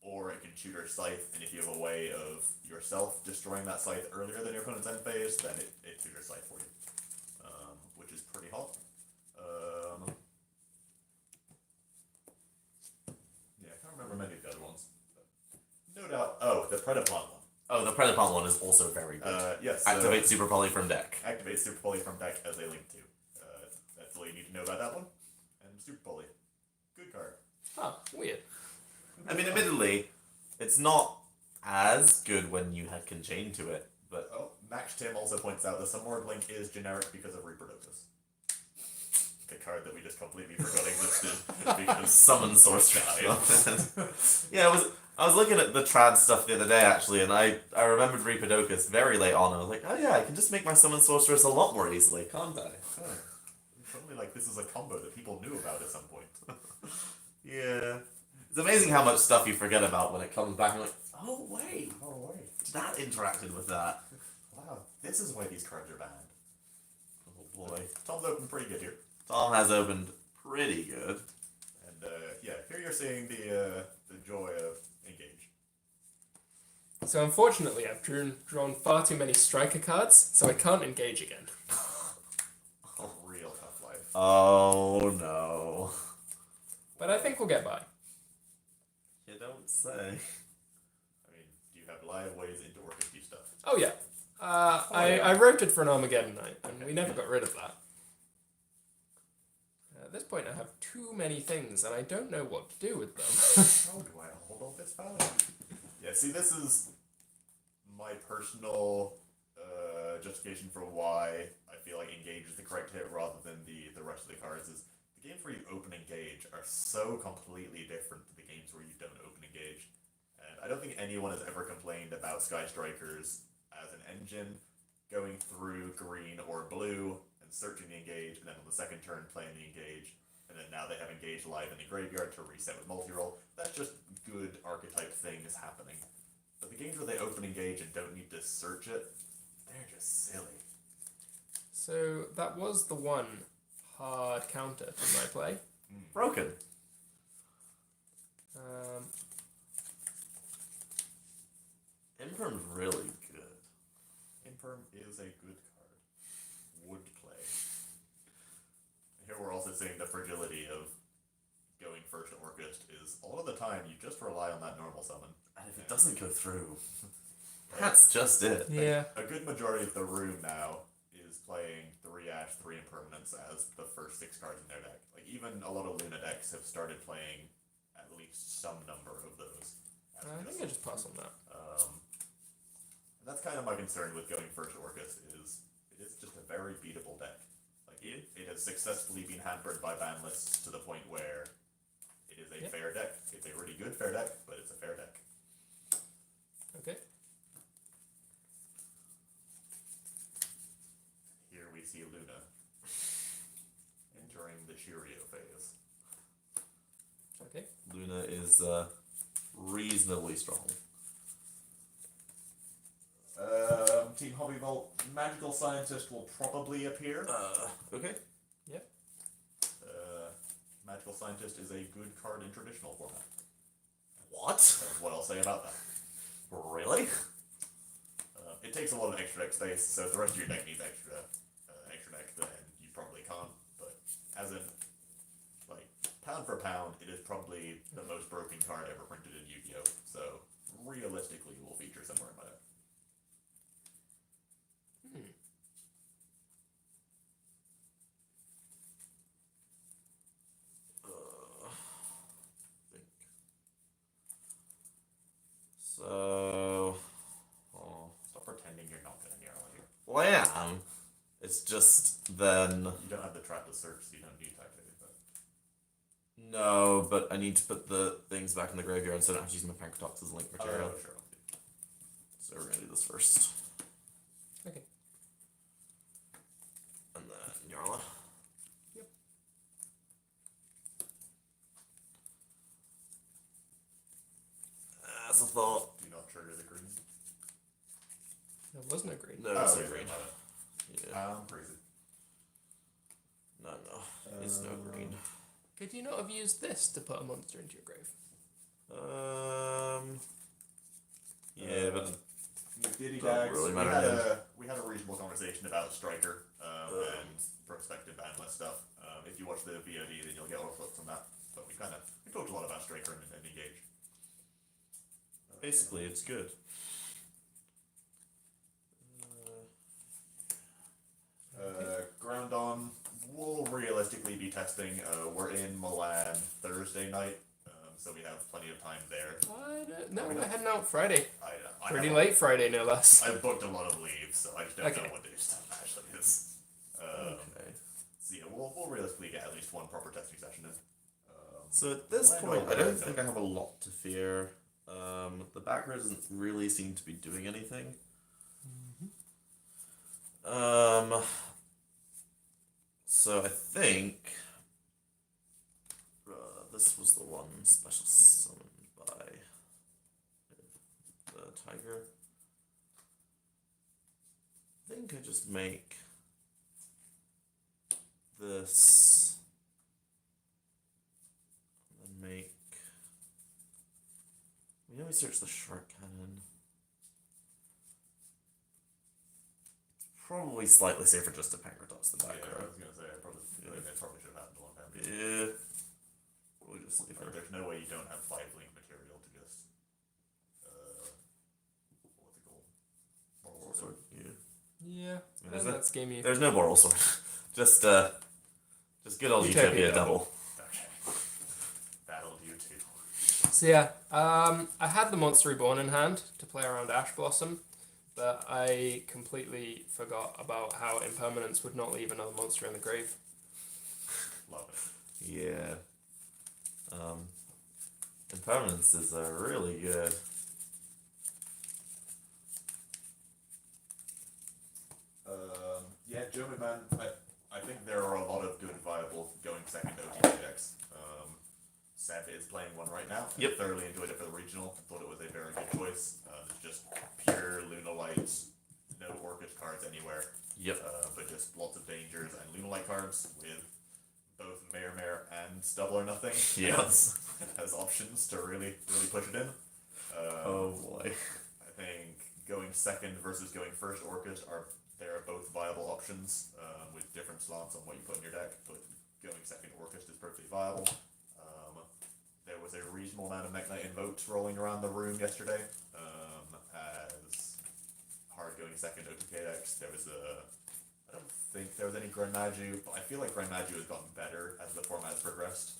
Or it can tutor Scythe, and if you have a way of yourself destroying that Scythe earlier than your opponent's end phase, then it tutors Scythe for you. Which is pretty hot. Yeah, I can't remember many of the other ones. No doubt. Oh, the Predaplant one. Oh, the Predaplant one is also very good. Yes. Activate Super Poly from deck. Activate Super Poly from deck as a link to. That's all you need to know about that one. And Super Poly. Good card. Huh, weird. I mean, admittedly, it's not as good when you can chain to it, but Oh, Max Tim also points out the Samorg Link is generic because of Reproductus. The card that we just completely forgot existed because summon sorceress. Yeah, I was looking at the trad stuff the other day actually, and I remembered Reproductus very late on. I was like, oh yeah, I can just make my summon sorceress a lot more easily, can't I? Probably like this is a combo that people knew about at some point. Yeah. It's amazing how much stuff you forget about when it comes back and like, oh wait, Oh wait. that interacted with that. Wow, this is why these cards are banned. Oh boy. Tom's opened pretty good here. Tom has opened pretty good. And yeah, here you're seeing the joy of Engage. So unfortunately, I've drawn far too many striker cards, so I can't engage again. Real tough life. Oh no. But I think we'll get by. You don't say. I mean, do you have live ways into Orchid stuff? Oh yeah. I wrote it for an Armageddon night, and we never got rid of that. At this point, I have too many things, and I don't know what to do with them. How do I hold all this value? Yeah, see, this is my personal justification for why I feel like Engage is the correct hit rather than the rest of the cards. Is the games where you open Engage are so completely different to the games where you don't open Engage. And I don't think anyone has ever complained about Sky Strikers as an engine going through green or blue and searching the Engage, and then on the second turn playing the Engage, and then now they have Engage live in the graveyard to reset with multi-roll. That's just good archetype things happening. But the games where they open Engage and don't need to search it, they're just silly. So that was the one hard counter to my play. Broken. Imperm's really good. Imperm is a good card. Would play. Here we're also seeing the fragility of going first Orchid is a lot of the time you just rely on that normal summon. And if it doesn't go through, that's just it. Yeah. A good majority of the room now is playing 3 Ash, 3 Impermanence as the first 6 cards in their deck. Like even a lot of Luna decks have started playing at least some number of those. I think I just pass on that. And that's kind of my concern with going first Orcus is it is just a very beatable deck. Like it has successfully been hampered by ban lists to the point where it is a fair deck. It's a really good fair deck, but it's a fair deck. Okay. Here we see Luna entering the Cheerio phase. Okay. Luna is reasonably strong. Team Hobby Vault, Magical Scientist will probably appear. Okay. Yep. Magical Scientist is a good card in traditional format. What? That's what I'll say about that. Really? It takes a lot of extra deck space, so if the rest of your deck needs extra deck, then you probably can't. But as in, like, pound for pound, it is probably the most broken card ever printed in Yu-Gi-Oh! So, realistically, it will feature somewhere in my deck. Think. So, Stop pretending you're not going to narrow here. well, I am. It's just then. You don't have the trap to search, so you don't need to activate that. No, but I need to put the things back in the graveyard so I don't have to use my Pancratops as link material. Sure. So we're gonna do this first. Okay. And then Yarla. Yep. As a thought. Do not trigger the green. There was no green. No, it's no yeah, green. my bad. Yeah. I'm crazy. No, it's no green. Could you not have used this to put a monster into your grave? Yeah, but McDiddy Don't Dags, really we, matter had then. we had a reasonable conversation about Striker and prospective ban list stuff. If you watch the VOD, then you'll get all flips from that. But we talked a lot about Striker and Engage. basically it's good. Ground On will realistically be testing. We're in Milan Thursday night, so we have plenty of time there. We're heading out Friday. I Pretty have- late Friday, no less. I've booked a lot of leave, so I just don't Okay. know what day stuff actually is. Okay. So yeah, we'll realistically get at least one proper testing session in. So at this When point, or I don't where? think I have a lot to fear. The back row doesn't really seem to be doing anything. So I think this was the one special summoned by the tiger. I think I just make this and then make. We know we search the shark cannon. Probably slightly safer just to Pancratops than Yeah, back I row. was gonna say it probably should have happened a long time ago. Yeah. Probably just leave her. There's no way you don't have 5 link material to just what's it called? Moral sword. Yeah. Yeah, I mean, that's gamey. There's no moral sword. just good old Utopia double. Okay. That'll do too. So yeah, I had the Monster Reborn in hand to play around Ash Blossom, but I completely forgot about how Impermanence would not leave another monster in the grave. Love it. Yeah. Impermanence is really good. Yeah, German Man, I think there are a lot of good viable going second OTK decks. Seb is playing one right now. Yep. Thoroughly enjoyed it for the regional. Thought it was a very good choice. It's just pure Lunalights, no Orchid cards anywhere. Yep. But just lots of dangers and Lunalight cards with both Mare and Stubble or Nothing Yes. as options to really push it in. Oh boy. I think going second versus going first Orchid they're both viable options with different slots on what you put in your deck, but going second Orchid is perfectly viable. There was a reasonable amount of Mech Knight Invokes rolling around the room yesterday as hard going second OTK decks. There was I don't think there was any Grenmaju, but I feel like Grenmaju has gotten better as the format has progressed.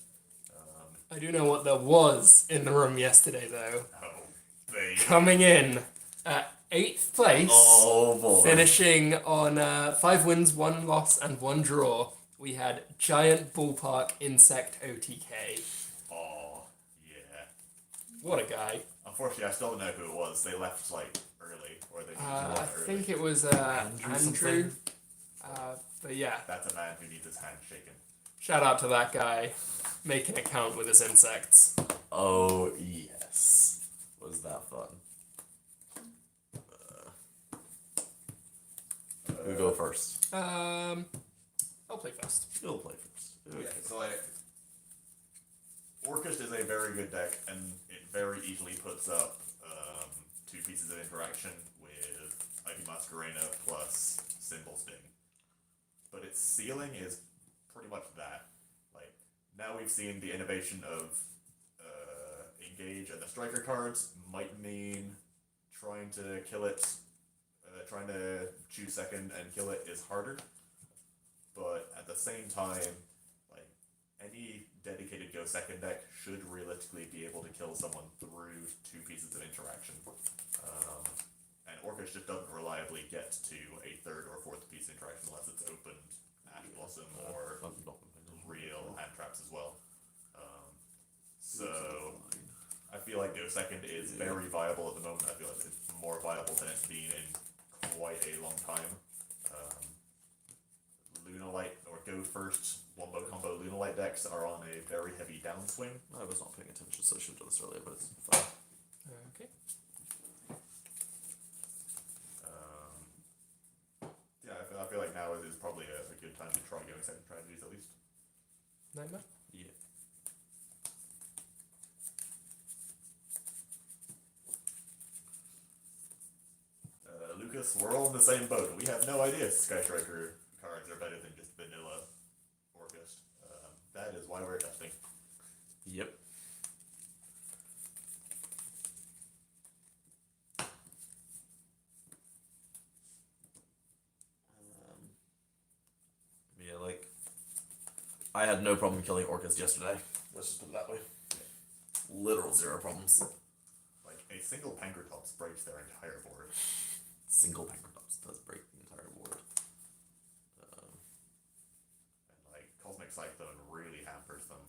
I do know what there was in the room yesterday, though. Oh, baby. Coming in at 8th place, Oh boy. finishing on 5 wins, 1 loss, and 1 draw. We had Giant Ballpark Insect OTK. Oh, yeah. What a guy. Unfortunately, I still don't know who it was. They left, like, early. Or they I left early. think it was Andrew Andrew. something? But yeah, That's a man who needs his hand shaken. shout out to that guy making a count with his insects. Oh yes. Was that fun? Who go first? I'll play first. You'll play first. Okay. Yeah, so like, Orcust is a very good deck, and it very easily puts up 2 pieces of interaction with Ivy Masquerena plus Symbol Sting. But its ceiling is pretty much that. Like, now we've seen the innovation of Engage and the Striker cards might mean trying to kill it, trying to choose second and kill it is harder. But at the same time, like, any dedicated go second deck should realistically be able to kill someone through 2 pieces of interaction. And Orcust just doesn't reliably get to a 3rd or 4th piece interaction unless it's opened Ash Blossom or real hand traps as well. So I feel like go second is very viable at the moment. I feel like it's more viable than it's been in quite a long time. Lunalight or Go First Wombo Combo Lunalight decks are on a very heavy downswing. I was not paying attention, so I should have done this earlier, but it's fine. Okay. Yeah, I feel like now is probably a good time to try going second strategies at least. Nightmare? Yeah. Lucas, we're all in the same boat. We have no idea if Sky Striker cards are better than just vanilla Orcust. That is why we're testing. Yep. Yeah, like, I had no problem killing Orcust yesterday. Let's just put it that way. Literal 0 problems. Like, a single Pankratops breaks their entire board. Single Pankratops does break the entire board. And, like, Cosmic Cyclone really hampers them.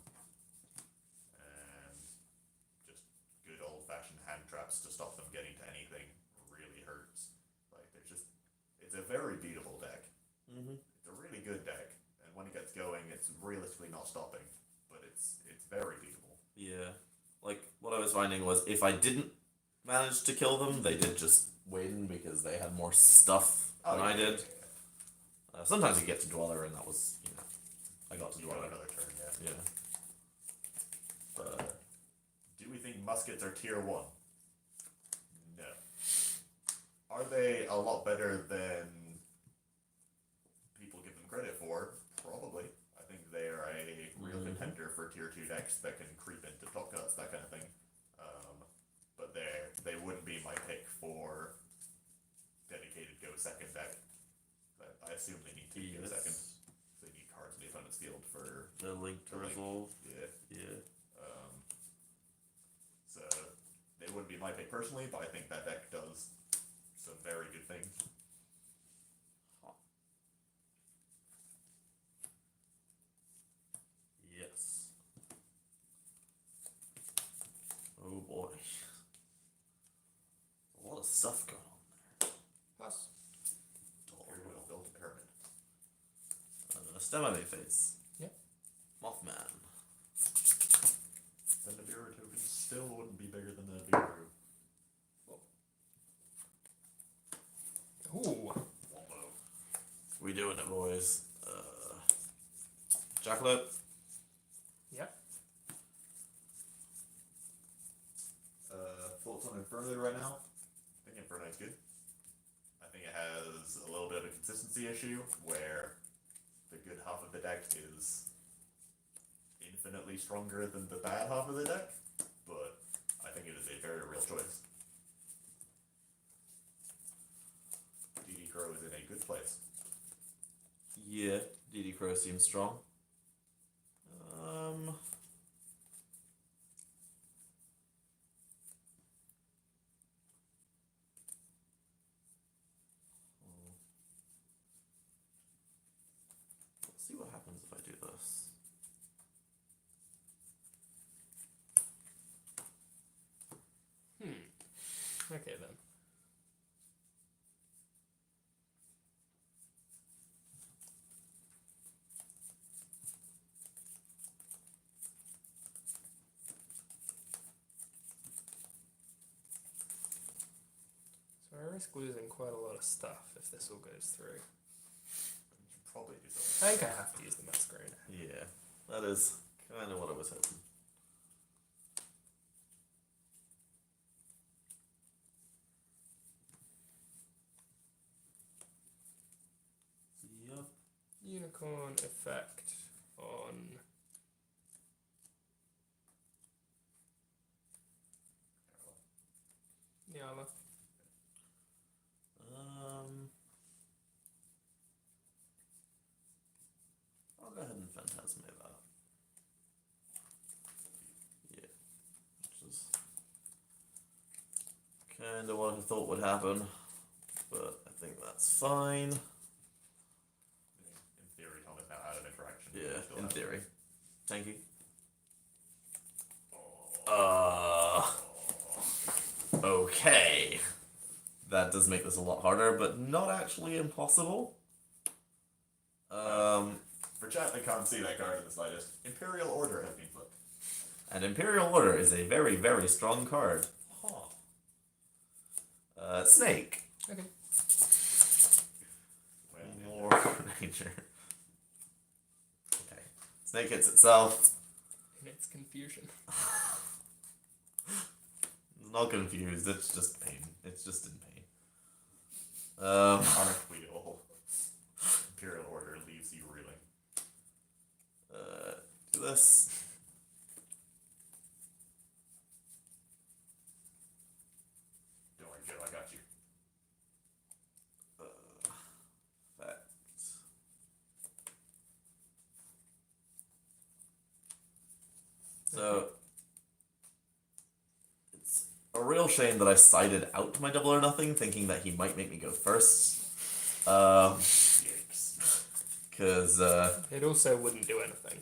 And just good old-fashioned hand traps to stop them getting to anything really hurts. Like, it's a very beatable deck. Mm-hmm. It's a really good deck, and when it gets going, it's realistically not stopping, but it's very beatable. Yeah. Like, what I was finding was if I didn't manage to kill them, they did just win because they had more stuff than I did. Sometimes you get to Dweller, and that was, I got to You want Dweller. another turn, yeah. Yeah. But, Do we think muskets are tier 1? No. Are they a lot better than people give them credit for? Probably. I think they are a real contender for tier 2 decks that can creep into top cuts, that kind of thing. But they wouldn't be my pick for dedicated go second deck. But I assume they need to go second. They need cards in the opponent's field for the link to resolve. yeah. Yeah. So they wouldn't be my pick personally, but I think that deck does some very good things. Yes. Oh boy. A lot of stuff going on there. Pass. Here we'll build a pyramid. Stemma phase. Yep. Mothman. Then the Bureau token still wouldn't be bigger than the Bureau. Ooh. Wombo. We doing it, boys. Jackalope. Yep. Thoughts on Inferno right now? I think Inferno is good. I think it has a little bit of a consistency issue where the good half of the deck is infinitely stronger than the bad half of the deck, but I think it is a very real choice. DD Crow is in a good place. Yeah, DD Crow seems strong. see what happens if I do this. Okay then. So I risk losing quite a lot of stuff if this all goes through. You should probably do something. I think I have to use the masquerade. Yeah, that is kind of what I was hoping. Yup. Unicorn effect on Nyala. I'll go ahead and Phantasme that. Yeah, which is kind of what I thought would happen, but I think that's fine. In theory, Tom is now out of interaction. Yeah, Still in out. theory. Thank you. Okay. That does make this a lot harder, but not actually impossible. For chat that can't see that card in the slightest, Imperial Order has been flipped. And Imperial Order is a very, very strong card. Snake. Okay. More nature. Okay. Snake hits itself. In its confusion. It's not confused, it's just pain. It's just in pain. Arc Wheel. Imperial Order leaves you reeling. Do this. Don't worry, Joe, I got you. Fact. So it's a real shame that I sided out my double or nothing, thinking that he might make me go first. Yikes. Because It also wouldn't do anything.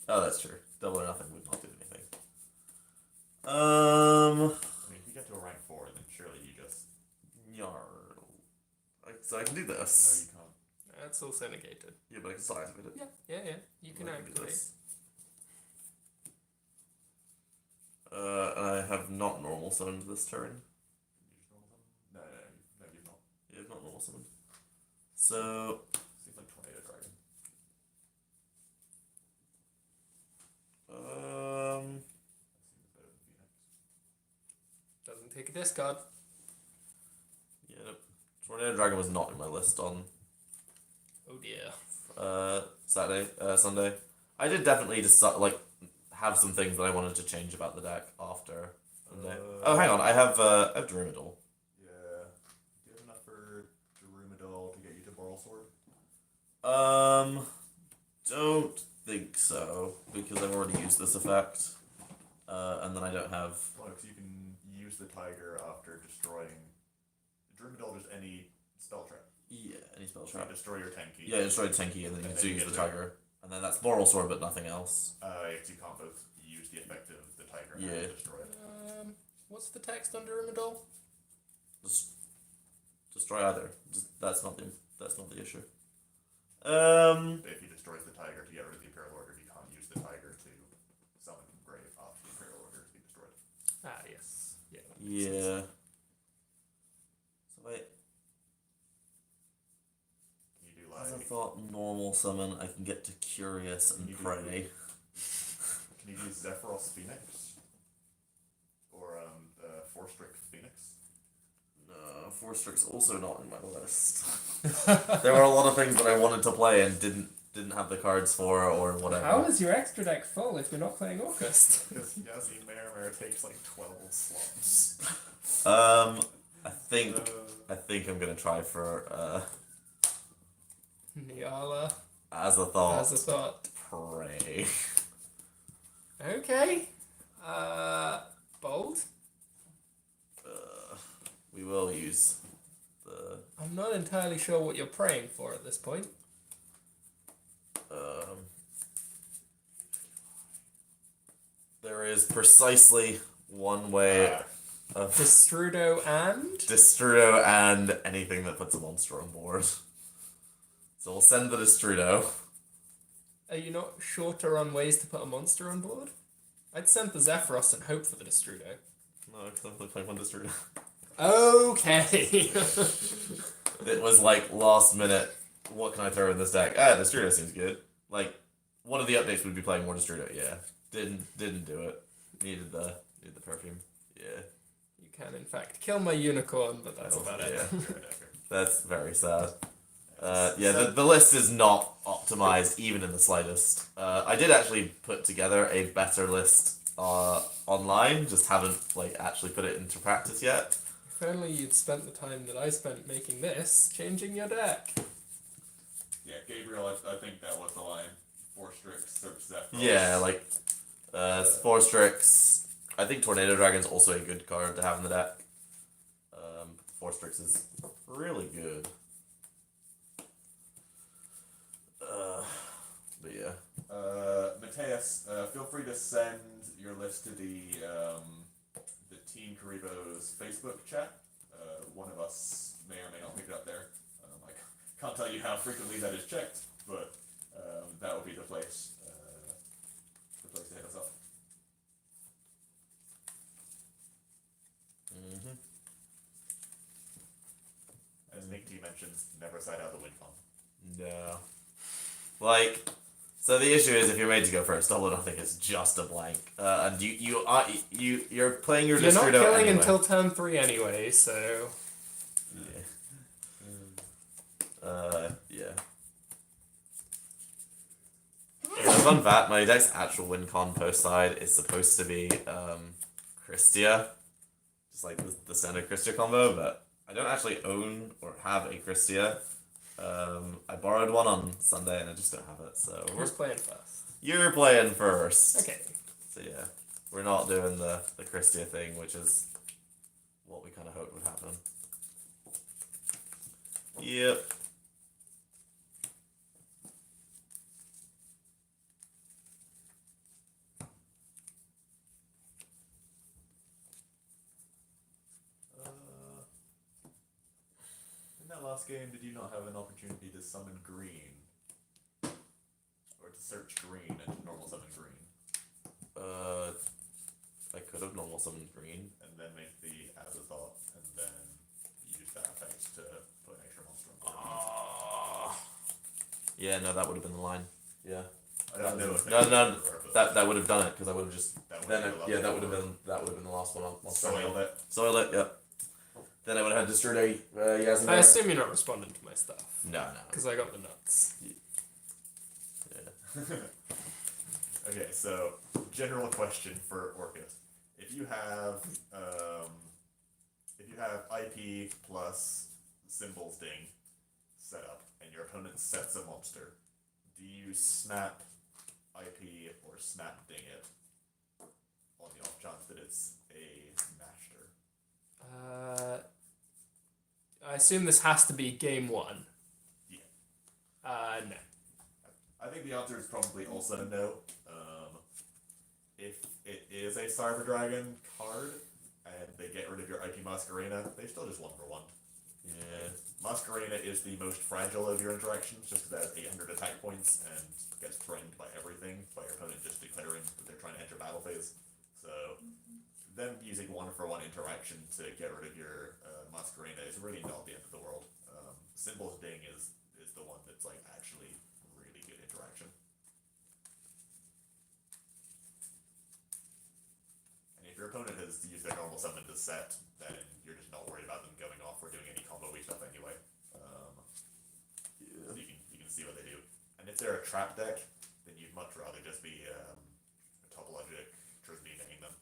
oh, that's true. Double or nothing would not do anything. I mean, if you get to a rank 4, then surely you just... Yarl. So I can do No, this. you can't. That's also negated. Yeah, but I can still activate it. Yeah. You can I do activate. this. And I have not normal summoned this turn. You just normal summon? No, you've not. Yeah, I've not normal summoned. So Seems like Tornado Dragon. um That seems better than Phoenix. Doesn't take a discard. yeah, nope. Tornado Dragon was not in my list on Oh dear. Sunday. I did definitely decide have some things that I wanted to change about the deck after Sunday. Oh, hang on, I have Druidal. Yeah. Do you have enough for Drumidal to get you to Boral Sword? Don't think so because I've already used this effect, and then I don't have. Well, because you can use the Tiger after destroying... Drumidal just any spell trap. Yeah, any spell So you trap. destroy your Tenki. Yeah, destroy Tenki and then you And can then still you use get the to- Tiger. And then that's Moral Sword but nothing else. Because you can't both use the effect of the Tiger Yeah. and destroy it. What's the text under Imidol? Just destroy either. That's not the issue. But if he destroys the Tiger to get rid of the Imperial Order, he can't use the Tiger to summon from grave after the Imperial Order has been destroyed. Ah, yes. Yeah. that makes sense. Yeah. So wait, Can you do as I like... thought normal summon I can get to Curious and You do- Pray. Can you do Zephyros Phoenix? Or Forstrick Phoenix? No, Force Strike's also not in my list. There were a lot of things that I wanted to play and didn't have the cards for or whatever. How is your extra deck full if you're not playing August? Because Yazi Merrimer takes like 12 slots. I think I'm gonna try for Nyala as a thought. as a thought. Pray. Okay. Bold? We will use the I'm not entirely sure what you're praying for at this point. There is precisely one way of Destrudo and? Destrudo and anything that puts a monster on board. So we'll send the Destrudo. Are you not shorter on ways to put a monster on board? I'd send the Zephyros and hope for the Destrudo. No, because I'm only playing one Destrudo. Okay. It was like last minute. What can I throw in this deck? Destrudo seems good. Like one of the updates would be playing more Destrudo. Yeah, didn't do it. Needed the perfume. Yeah. You can in fact kill my unicorn, but that's about it. Yeah. That's very sad. The list is not optimized even in the slightest. I did actually put together a better list online, just haven't like actually put it into practice yet. If only you'd spent the time that I spent making this, changing your deck. Yeah, Gabriel, I think that was the line. 4 Strix, search Zephyros. Yeah, like 4 Strix. I think Tornado Dragon's also a good card to have in the deck. 4 Strix is really good. But yeah. Mateus, feel free to send your list to the Team Kuribrohs Facebook chat. One of us may or may not pick it up there. I can't tell you how frequently that is checked, but that would be the place to hit us up. Mm-hmm. As Nick T mentions, never side out the WinCon. No. Like, so the issue is if you're made to go first, double or nothing is just a blank, and you're playing your You're not Destrudo killing anyway. until turn 3 anyway, so Yeah. Yeah, fun fact, my deck's actual WinCon post side is supposed to be Christia, just like the standard Christia combo, but I don't actually own or have a Christia. I borrowed one on Sunday and I just don't have it, so who's playing first? you're playing first. Okay. So yeah, we're not doing the Christia thing, which is what we kind of hoped would happen. Yep. In that last game, did you not have an opportunity to summon green? Or to search green and to normal summon green? I could have normal summoned green. And then make the Azathoth, and then use that effect to put an extra monster on board. Yeah, no, that would have been the line. Yeah. I don't know if No, that would have done it because I would have just that then would that would have been the last one. soiled it. Soiled it. Yep. Then I would have had Destrudo Yazan. I assume you're not responding to my stuff. No. Because I got the nuts. Yeah. Okay, so general question for Orcus: if you have IP plus Symbols Ding set up, and your opponent sets a monster, do you snap IP or snap Ding it on the off chance that it's a master? I assume this has to be game 1. Yeah. No. I think the answer is probably also a no. If it is a Cyber Dragon card and they get rid of your IP Masquerena, they still just 1-for-1. Yeah. Masquerena is the most fragile of your interactions just because it has 800 attack points and gets threatened by everything, by your opponent just declaring that they're trying to enter battle phase. So, them using 1-for-1 interaction to get rid of your Masquerena is really not the end of the world. Symbols Ding is the one that's like actually really good interaction. And if your opponent has used their normal summon to set, then you're just not worried about them going off or doing any combo-y stuff anyway. So you can see what they do. And if they're a trap deck, then you'd much rather just be a topologic Trismeaning them.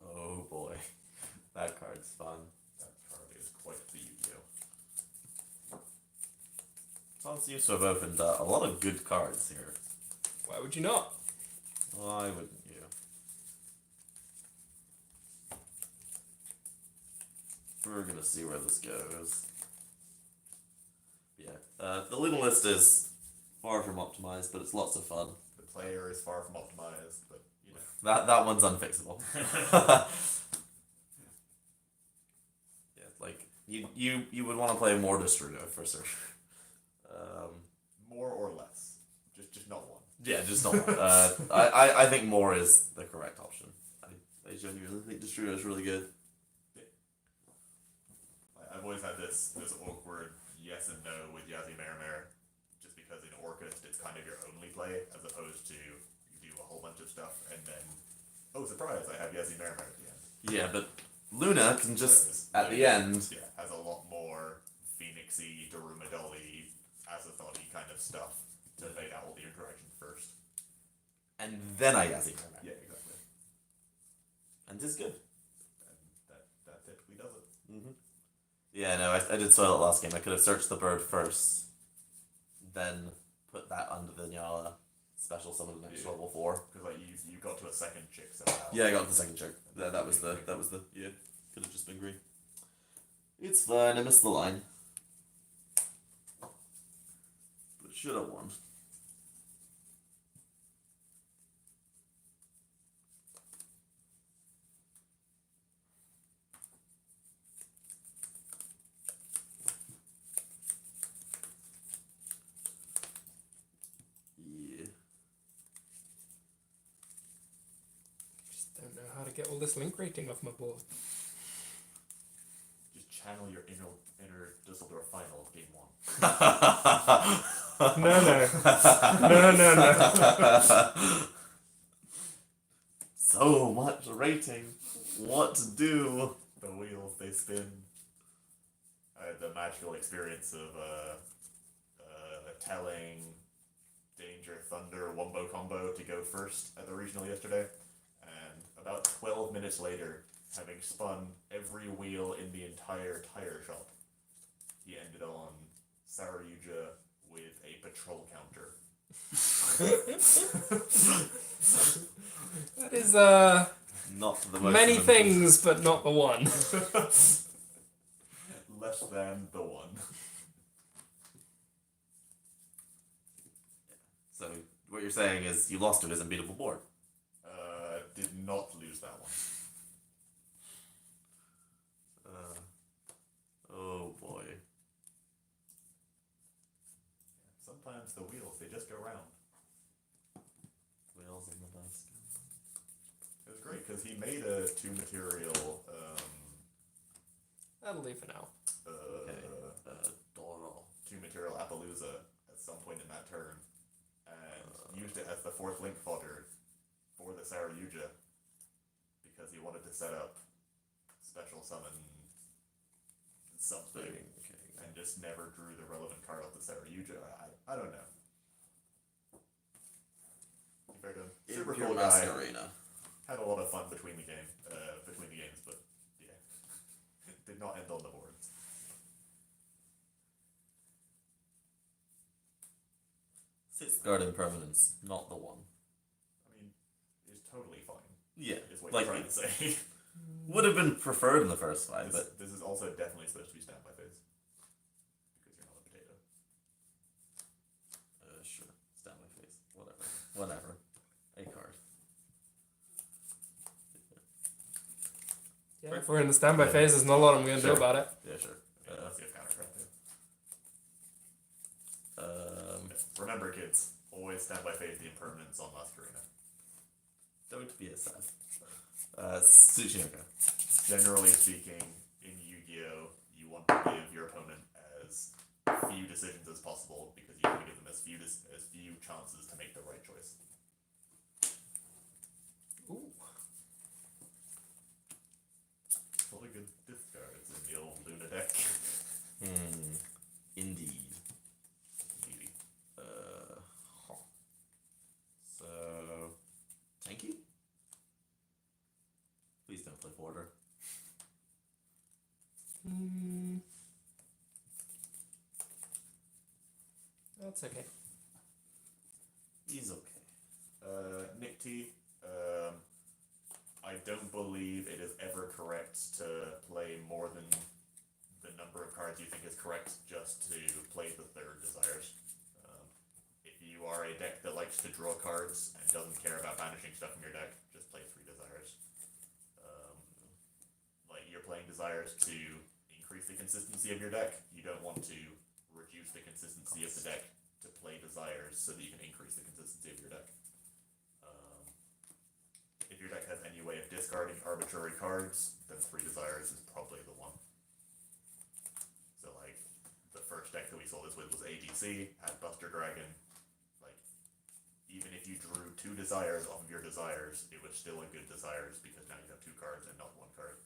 Oh boy, that card's fun. That card is quite the Yu-Gi-Oh. Tom seems to have opened a lot of good cards here. Why would you not? Why wouldn't you? We're gonna see where this goes. Yeah, the little list is far from optimized, but it's lots of fun. The player is far from optimized, but you know. That one's unfixable. Yeah, like you would want to play more Destrudo for sure. More or less, just not one. Yeah, just not one. I think more is the correct option. I genuinely think Destrudo is really good. I've always had this awkward yes and no with Yazzie Merrimer, just because in Orchid it's kind of your only play, as opposed to you do a whole bunch of stuff and then, oh surprise, I have Yazzie Merrimer at the end. Yeah, but Luna can just Whereas at the end. Yeah, has a lot more Phoenixy, Daruma Dolly, Azathoth-y kind of stuff to fade out all the interactions first. And then I Yazzie Merriman. Yeah, exactly. And it's good. And that typically does it. Mm-hmm. Yeah, no, I did spoil it last game. I could have searched the bird first, then put that under the Nyala, special summon the next level 4. Because like you got to a second chick somehow. Yeah, I got the second check. That was the yeah. Could have just been green. It's fine. I missed the line, but should have won. Yeah. Just don't know how to get all this link rating off my board. Just channel your inner Dusseldorf final of game 1. No. So much rating. What to do? The wheels they spin. I had the magical experience of telling Danger Thunder Wombo Combo to go first at the regional yesterday, and about 12 minutes later, having spun every wheel in the entire tire shop, he ended on Saryuja with a patrol counter. That is Not the most many of them. things, but not the one. Less than the one. So what you're saying is you lost to his unbeatable board. Did not lose that one. Oh boy. Sometimes the wheels, they just go round. Wheels in the dust. It was great because he made a 2-material That'll do for now. Doro. 2-material Appaloosa at some point in that turn, and used it as the 4th link fodder for the Saryuja because he wanted to set up special summon something, and just never drew the relevant card off the Saryuja. I don't know. Very good. Super cool guy. Masquerena. Had a lot of fun between the games, but yeah, did not end on the board. Sixth-guard impermanence, not the one. I mean, it's totally fine. Yeah, Is what like you're trying to say. would have been preferred in the first fight, but This is also definitely supposed to be stand by phase. Because you're not a potato. sure, stand my face, whatever. A card. Yeah, if we're in the standby phase, there's not a lot I'm going to do about it. Yeah, sure. Let's get counter crap too. Um, Remember, kids, always stand by phase the impermanence on Masquerena. don't be a sad. Tsuchinoka. Generally speaking, in Yu-Gi-Oh, you want to give your opponent as few decisions as possible because you want to give them as few chances to make the right choice. Ooh. All the good discards in the old Luna deck. Indeed. Indeed. So, Tanky? Please don't play border. That's okay. He's okay. Nick T, I don't believe it is ever correct to play more than the number of cards you think is correct just to play the third desires. If you you are a deck that likes to draw cards and doesn't care about banishing stuff in your deck, just play 3 Desires. Like, you're playing Desires to increase the consistency of your deck. You don't want to reduce the consistency of the deck to play Desires so that you can increase the consistency of your deck. If your deck has any way of discarding arbitrary cards, then 3 Desires is probably the one. So, like, the first deck that we saw this with was ABC, had Buster Dragon. Like, even if you drew 2 Desires off of your Desires, it was still a good Desires because now you have 2 cards and not 1 card.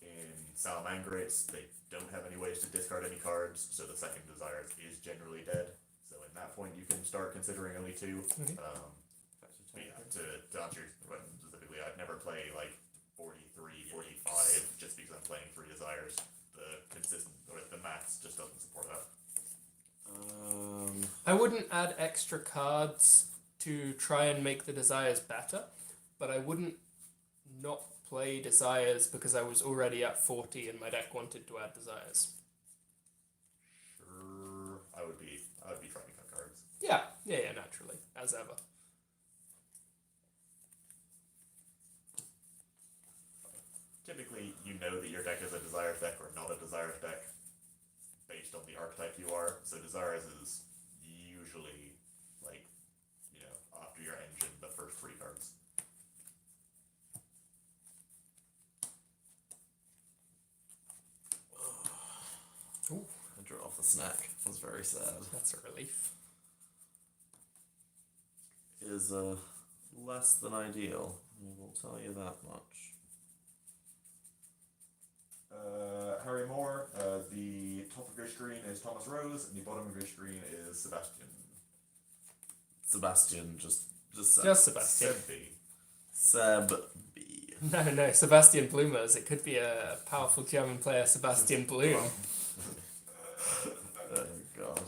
In Salamangreats, they don't have any ways to discard any cards, so the second Desires is generally dead. So in that point, you can start considering only 2. But yeah, to answer your question specifically, I'd never play like 43, 45 just because I'm playing 3 Desires. The maths just doesn't support that. I wouldn't add extra cards to try and make the Desires better, but I wouldn't not play Desires because I was already at 40 and my deck wanted to add Desires. Sure, I would be trying to cut cards. Yeah, naturally, as ever. Typically, you know that your deck is a Desires deck or not a Desires deck based on the archetype you are. So Desires is usually, like, after your engine, the first 3 cards. Ooh, I drew off the snack. It was very sad. that's a relief. It is less than ideal. I will tell you that much. Harry Moore, the top of your screen is Thomas Rose, and the bottom of your screen is Sebastian. Sebastian, just Just Sebastian. Seb B. Seb B. No, Sebastian Blumers. It could be a powerful German player, Sebastian Blum. Oh god.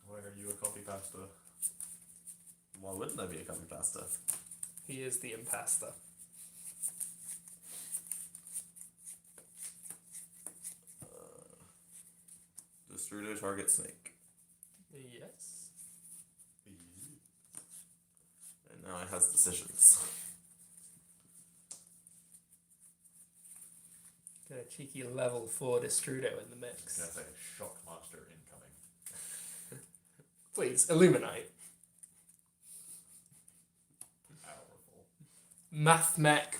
Why are you a copy pasta? Why wouldn't I be a copy pasta? He is the impasta. Destrudo target snake. Yes. And now it has decisions. Got a cheeky level 4 Destrudo in the I was mix. gonna say Shockmaster incoming. Please, Illuminate. Powerful. Mathmech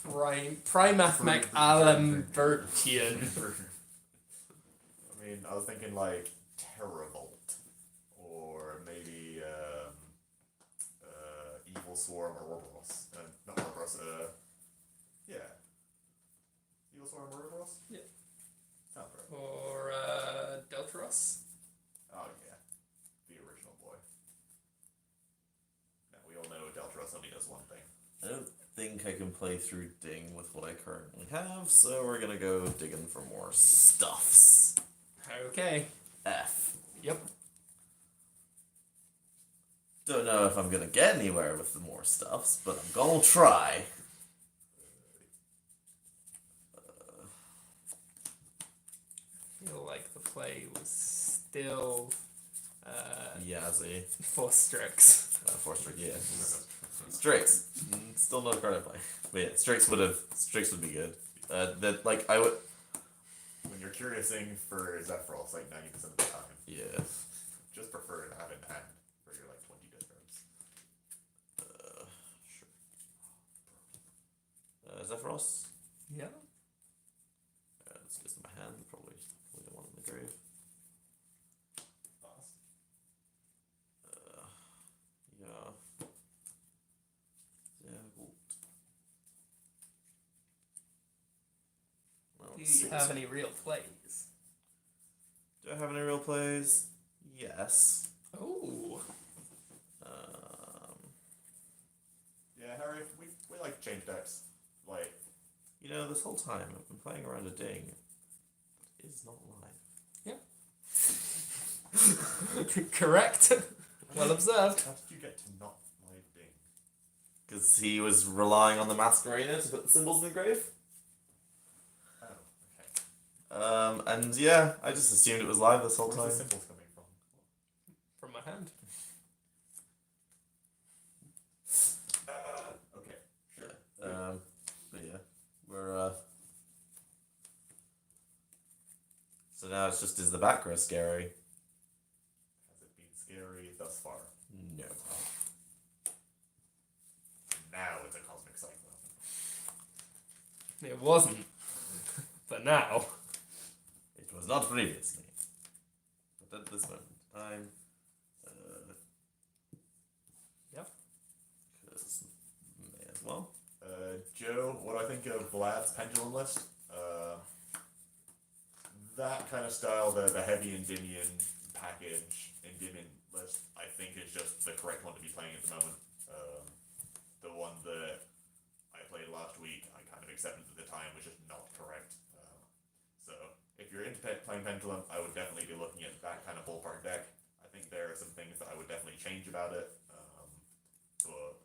Primathmech Alambertian. I mean, I was thinking like Terravolt, or maybe Evil Swarm or Ouroboros. Not Ouroboros. Yeah. Evil Swarm or Ouroboros. Yeah. Sounds right. Or Deltaros. Oh yeah, the original boy. Now we all know Deltaros only does one thing. I don't think I can play through Ding with what I currently have, so we're gonna go digging for more stuffs. Okay. F. Yep. Don't know if I'm gonna get anywhere with the more stuffs, but I'm gonna try. I feel like the play was still Yazzie. 4 Strix. Forster, yeah. Strix. Still no card I play. But yeah, Strix would be good. That, like, I would. When you're curiousing for Zephyros, like 90% of the time, Yeah. just prefer to have in hand for your like 20 discards. Sure. Zephyros? Yeah. Let's get in my hand. Probably don't want it in the grave. Yeah. Yeah, gut. Well, Do let's see you what's- have any real plays? Do I have any real plays? Yes. Oh. Yeah, Harry, we like to change decks. Like, You know, this whole time I've been playing around a Ding. It is not live. Correct. Well observed. how did you get to not like Ding? Because he was relying on the Masquerena to put the symbols in the grave. Oh, okay. And yeah, I just assumed it was live this whole Where's time. the symbols coming from? From my hand. Okay. Yeah. But yeah, we're so now it's just, is the back row scary? Has it been scary thus far? No. Now it's a cosmic cyclone. It wasn't, but now. It was not previously. But at this moment in time, Yep. because may as well. Joe, what do I think of Vlad's pendulum list? That kind of style, the heavy Endymion package, Endymion list, I think is just the correct one to be playing at the moment. The one that I played last week, I kind of accepted at the time was just not correct. So if you're into playing Pendulum, I would definitely be looking at that kind of ballpark deck. I think there are some things that I would definitely change about it, but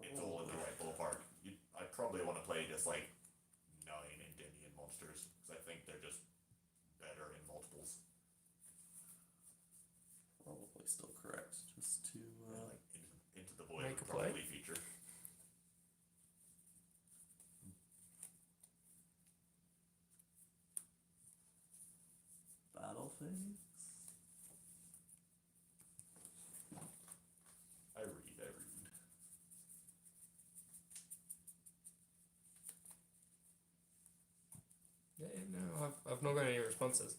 it's all in the right ballpark. I'd probably want to play just like 9 Endymion monsters, because I think they're just better in multiples. Probably still correct. Just to Like into the Void Make would a play. probably feature. battle phase. I read. Yeah, no, I've not got any responses.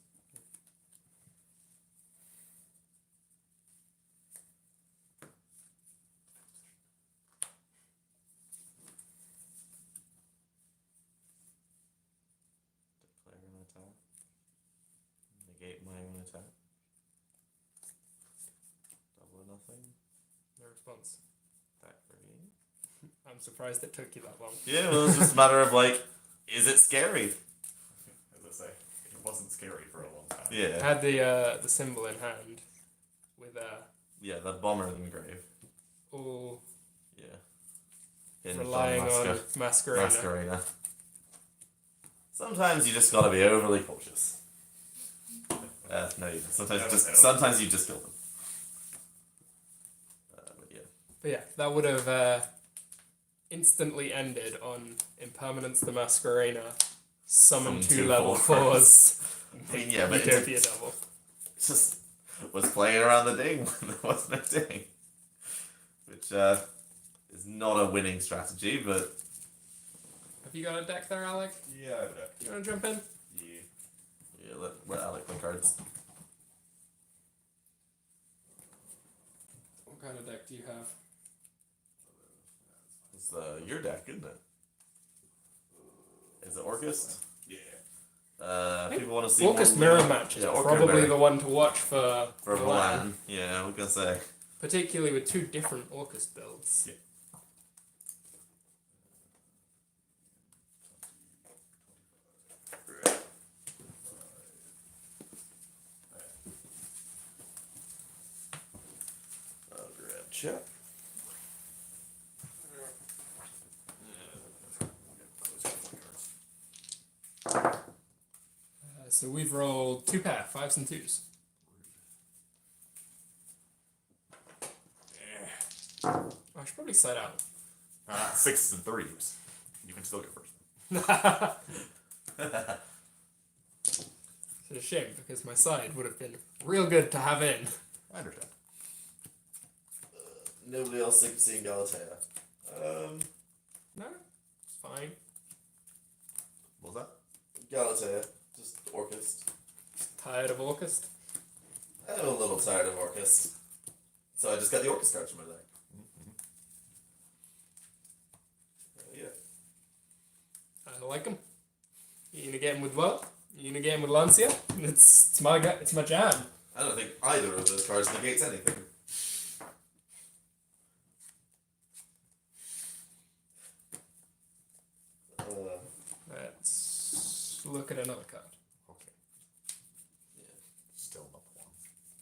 Declare an attack. Negate my own attack. Double or nothing. No response. Back for me. I'm surprised it took you that long. Yeah, well, it's just a matter of like, is it scary? As I say, it wasn't scary for a long time. I Yeah. had the symbol in hand with Yeah, the bomber engrave. all Yeah. Hinged relying on Masquerade. Masquerena. Sometimes you just gotta be overly cautious. No, you sometimes you just kill them. But yeah. But yeah, that would have instantly ended on Impermanence the Masquerena, summon Summon 2 2 level 4s, I mean, yeah, but Utopia double. just was playing around the ding when there was no ding. Which is not a winning strategy, but Have you got a deck there, Alec? Yeah, I would have. You want to jump in? Yeah. yeah, let Alec play cards. What kind of deck do you have? It's your deck, isn't it? Is it Orcust? Yeah. People want to see Orcust more Mirror Match is Orcust probably Mirror. the one to watch for Milan. Milan. Yeah, I was gonna say. Particularly with 2 different Orcust builds. Yeah. I'll grab check. So we've rolled 2 pair, 5s and 2s. I should probably side out. 6s and 3s. You can still go first. It's a shame because my side would have been real good to have in. I understand. Nobody else seeing Galatea. No, it's fine. What was that? Galatea, just Orcust. Tired of Orcust? I'm a little tired of Orcust. So I just got the Orcust cards from my deck. Yeah. I like them. You gonna get him with what? You gonna get him with Lancia? It's my it's my jam. I don't think either of those cards negates anything. Let's look at another card. Okay. Yeah. Still not the one.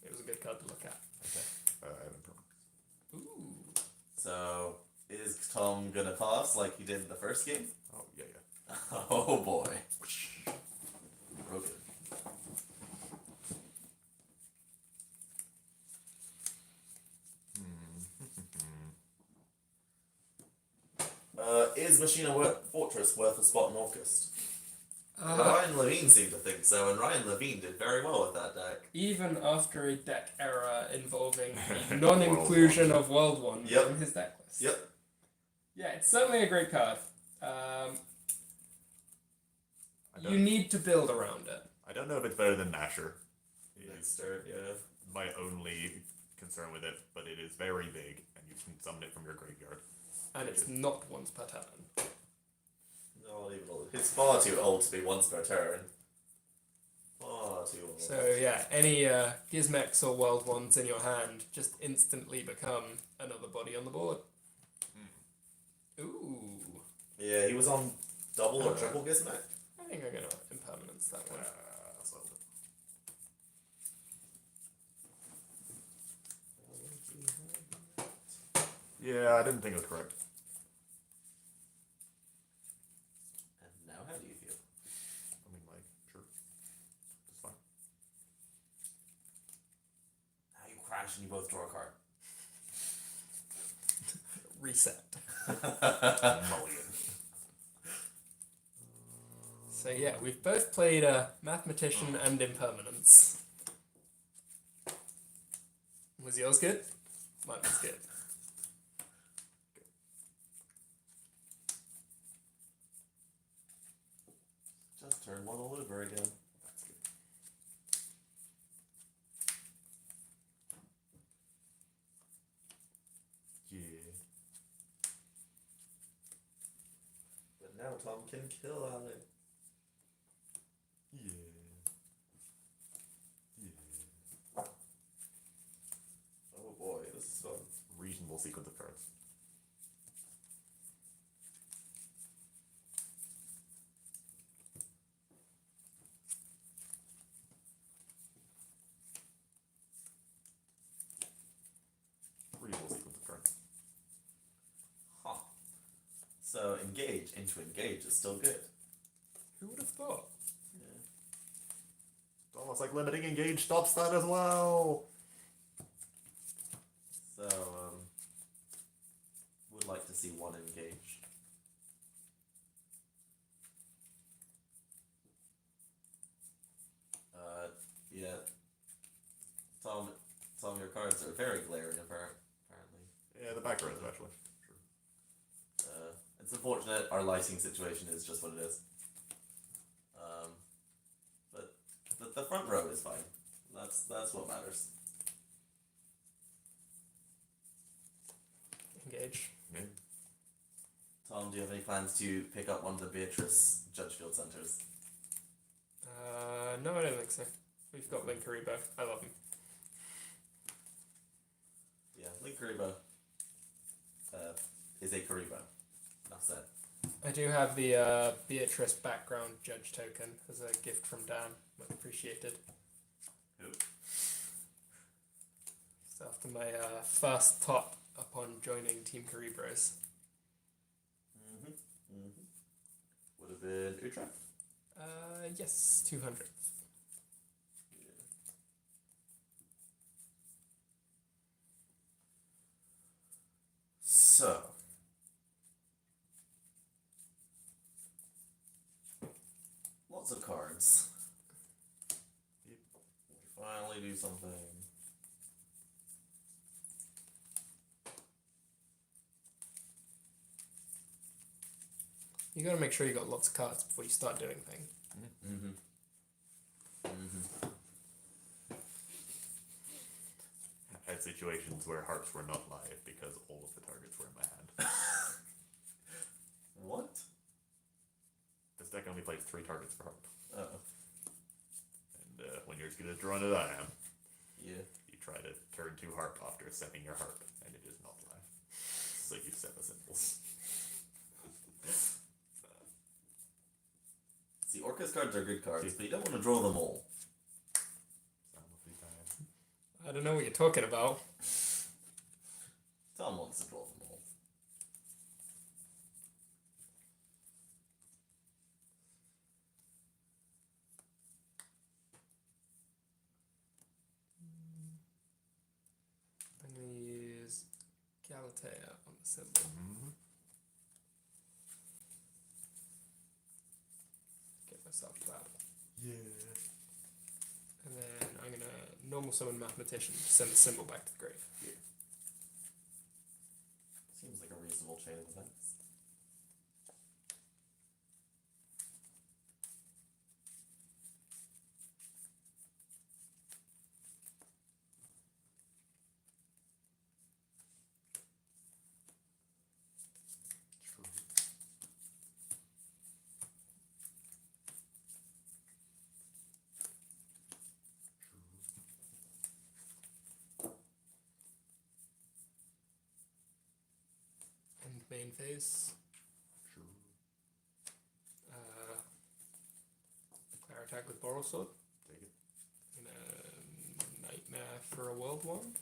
It was a good card to look at. Okay. I haven't proven. Ooh. So, is Tom gonna pass like he did in the first game? Oh, yeah. Oh boy. Real good. Is Machina Fortress worth a spot in August? Uh, Ryan Levine seemed to think so, and Ryan Levine did very well with that deck. even after a deck error involving the non-inclusion of World Wonder Yep. in his deck list. Yep. Yeah, it's certainly a great card. You need to build around it. I don't know if it's better than Nasher. Next turn, yeah. My only concern with it, but it is very big, and you can summon it from your graveyard. And it's not once per turn. Not even old. It's far too old to be once per turn. Far too old. So yeah, any Gizmex or World Ones in your hand just instantly become another body on the board. Ooh. Yeah, he was on double or triple Gizmek. I think I'm gonna impermanence that one. So yeah, I didn't think it was correct. And now, how do you feel? I mean, like, sure, it's fine. Now you crash and you both draw a card. Reset. Mulligan. So yeah, we've both played Mathematician and Impermanence. Was yours good? Mine was good. Just turn one all over again. That's good. Yeah. But now Tom can kill Alec. Yeah. Yeah. Oh boy, this is fun. Reasonable sequence of cards. Reasonable sequence of cards. Huh. So engage into engage is still good. Who would have thought? Yeah. It's almost like limiting engage stops that as well. So, would like to see one engage. Yeah. Tom, your cards are very glaring apparently. Yeah, the back row especially. Sure. It's unfortunate our lighting situation is just what it is. But the front row is fine. That's what matters. Engage. Yeah. Tom, do you have any plans to pick up one of the Beatrice Judgefield centers? No, I don't think so. We've got Link Kuriboh. I love him. Yeah, Link Kuriboh is a Kuriboh. Enough said. I do have the Beatrice background judge token as a gift from Dan. Much appreciated. Who? So after my first top upon joining Team Kuribrohs. Would have been Utrecht? Yes, 200th. So, lots of cards. Finally do something. You gotta make sure you got lots of cards before you start doing things. I had situations where hearts were not live because all of the targets were in my hand. What? This deck only plays 3 targets per heart. Oh. And when you're as good at drawing as I am, Yeah. you try to turn 2 heart after setting your heart, and it is not live. So you set the symbols. See, Orca's cards are good cards, but you don't want to draw them all. I don't know what you're talking about. Tom wants to draw them all. I'm gonna use Galatea on the symbol. myself that. Yeah. And then I'm gonna normal summon Mathematician, send the symbol back to the grave. Seems like a reasonable chain of events. And main phase. Declare attack with Boral Sword. Take it. And a Nightmare for a World Wand.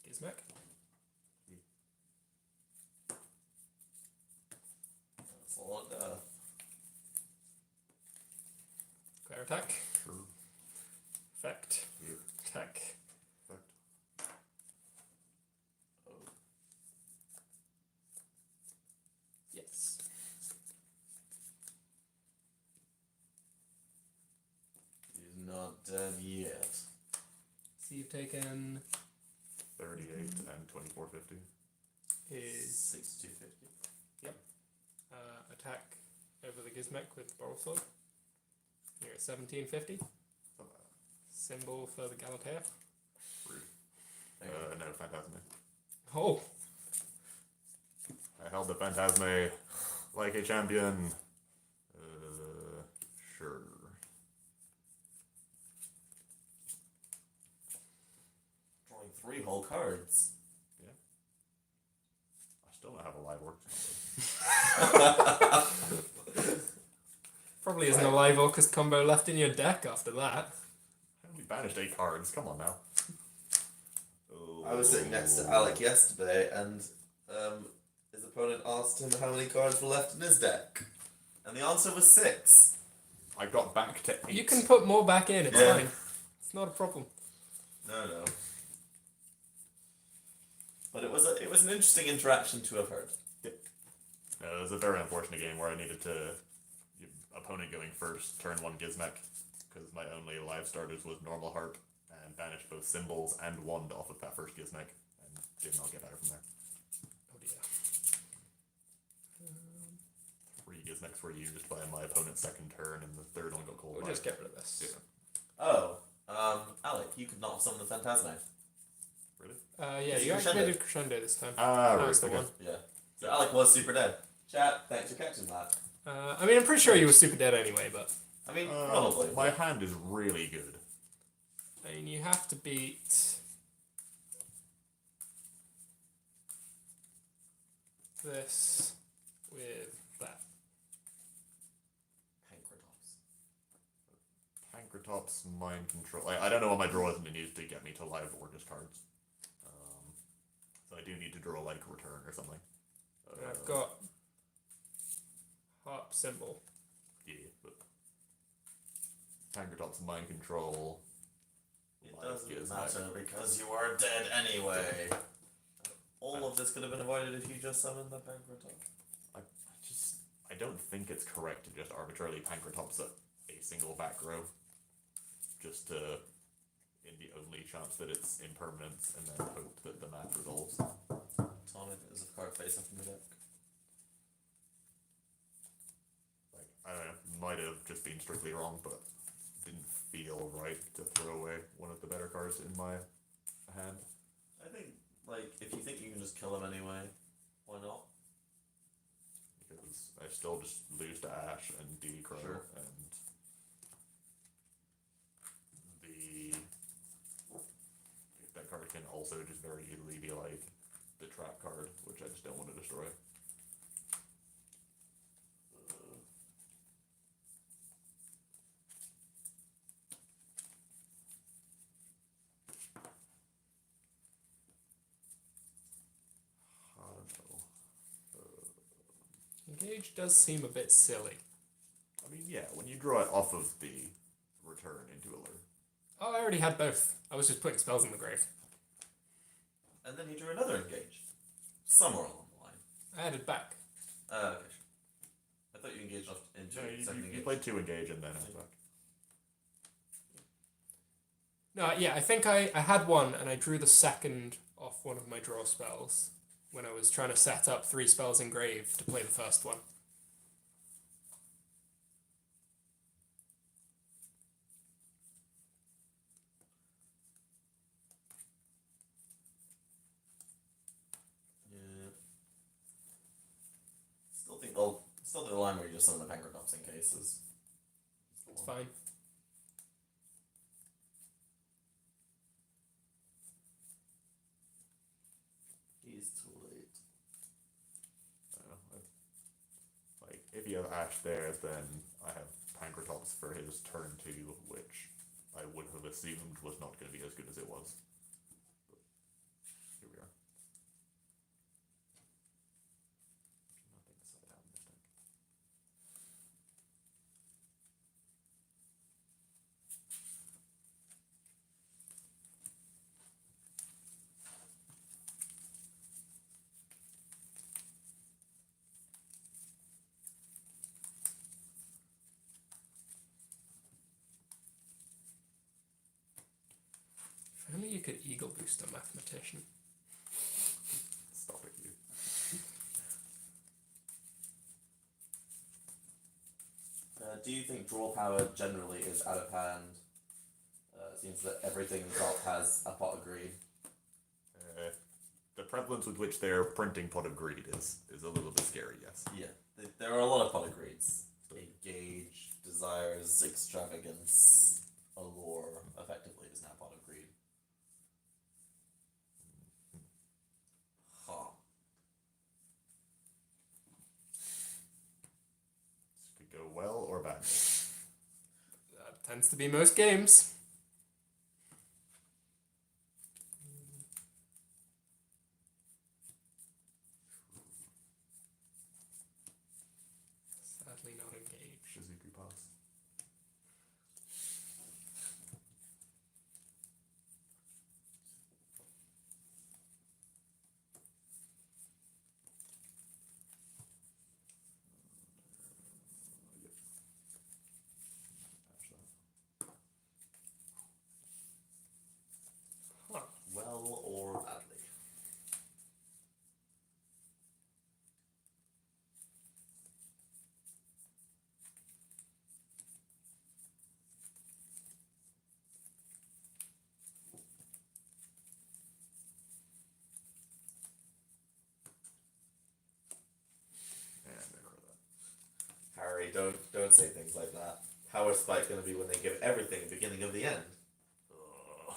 Gizmek. That's a lot of death. Declare attack. Sure. Effect. Yeah. Attack. Effect. Oh. Yes. He's not dead yet. So you've taken 38 and 2450. his 6250. attack over the Gizmek with Boral Sword. You're at 1750. Symbol for the Galatea. Rude. Hang on. No, Phantasme. Oh! I held the Phantasme like a champion. Sure. Drawing 3 whole cards. I still don't have a live orc combo. Probably isn't a live Orcus combo left in your deck after that. I only banished 8 cards. Come on now. I was sitting next to Alec yesterday, and his opponent asked him how many cards were left in his deck, and the answer was 6. I got back to 8. You can put more back in, it's Yeah. fine. It's not a problem. No. But it was an interesting interaction to have heard. It was a very unfortunate game where I needed to opponent going first, turn 1 Gizmek, because my only live starters was normal harp, and banished both symbols and wand off of that first Gizmek, and did not get better from there. Oh dear. 3 Gizmeks were used by my opponent's second turn, and the third one got called We'll by. just get rid of this. Yeah. Oh, Alec, you could not summon the Phantasme. Really? Yeah, It's you Crescendo. activated Crescendo this time. Ah, That right. was the Okay. one. Yeah. So Alec was super dead. Chat, thanks for catching that. I mean, I'm pretty sure you were super dead anyway, but I mean, probably. My hand is really good. I mean, you have to beat this with that. Pancratops. Pancratops, mind control. I don't know what my draw is and it needs to get me to live Orcus cards. So I do need to draw like return or something. And I've got harp symbol. Yeah, but Pancratops, mind control. It live doesn't Gizmek. matter because you are dead anyway. All of this could have been avoided if you just summoned the Pancratops. I don't think it's correct to just arbitrarily Pancratops at a single back row. Just to, in the only chance that it's impermanence, and then hope that the math resolves. Tom, if it was a card face up in the deck. Like, I don't know, might have just been strictly wrong, but didn't feel right to throw away one of the better cards in my hand. I think, like, if you think you can just kill him anyway, why not? Because I still just lose to Ash and DD Crow, Sure. and that card can also just very easily be like the trap card, which I just don't want to destroy. I don't know. Engage does seem a bit silly. I mean, yeah, when you draw it off of the return into a lure. Oh, I already had both. I was just putting spells in the grave. And then you drew another engage. Somewhere along the line. I added back. Okay, sure. I thought you engaged off into second You engage. played 2 engage and then I back. No, yeah, I think I had one and I drew the second off one of my draw spells when I was trying to set up 3 spells in grave to play the first one. Yeah. Still think the line where you just summon the Pankratops in case is the It's one. fine. He's too late. Like, if you have Ash there, then I have Pankratops for his turn 2, which I would have assumed was not going to be as good as it was. But here we are. Nothing side out in this deck. If only you could Eagle Boost a mathematician. Stop it, you. Do you think draw power generally is out of hand? It seems that everything in top has a pot of greed. The prevalence with which they're printing Pot of Greed is a little bit scary, yes. Yeah, there are a lot of pot of greeds. Engage, desires, extravagance, allure, effectively is now pot of greed. Huh. This could go well or bad. That tends to be most games. Sadly not engaged. Shizuku pass. Yep. Ash that. Huh. Well or badly. And I heard that. Harry, don't say things like that. How is Spike going to be when they give everything at the beginning of the end? Ugh.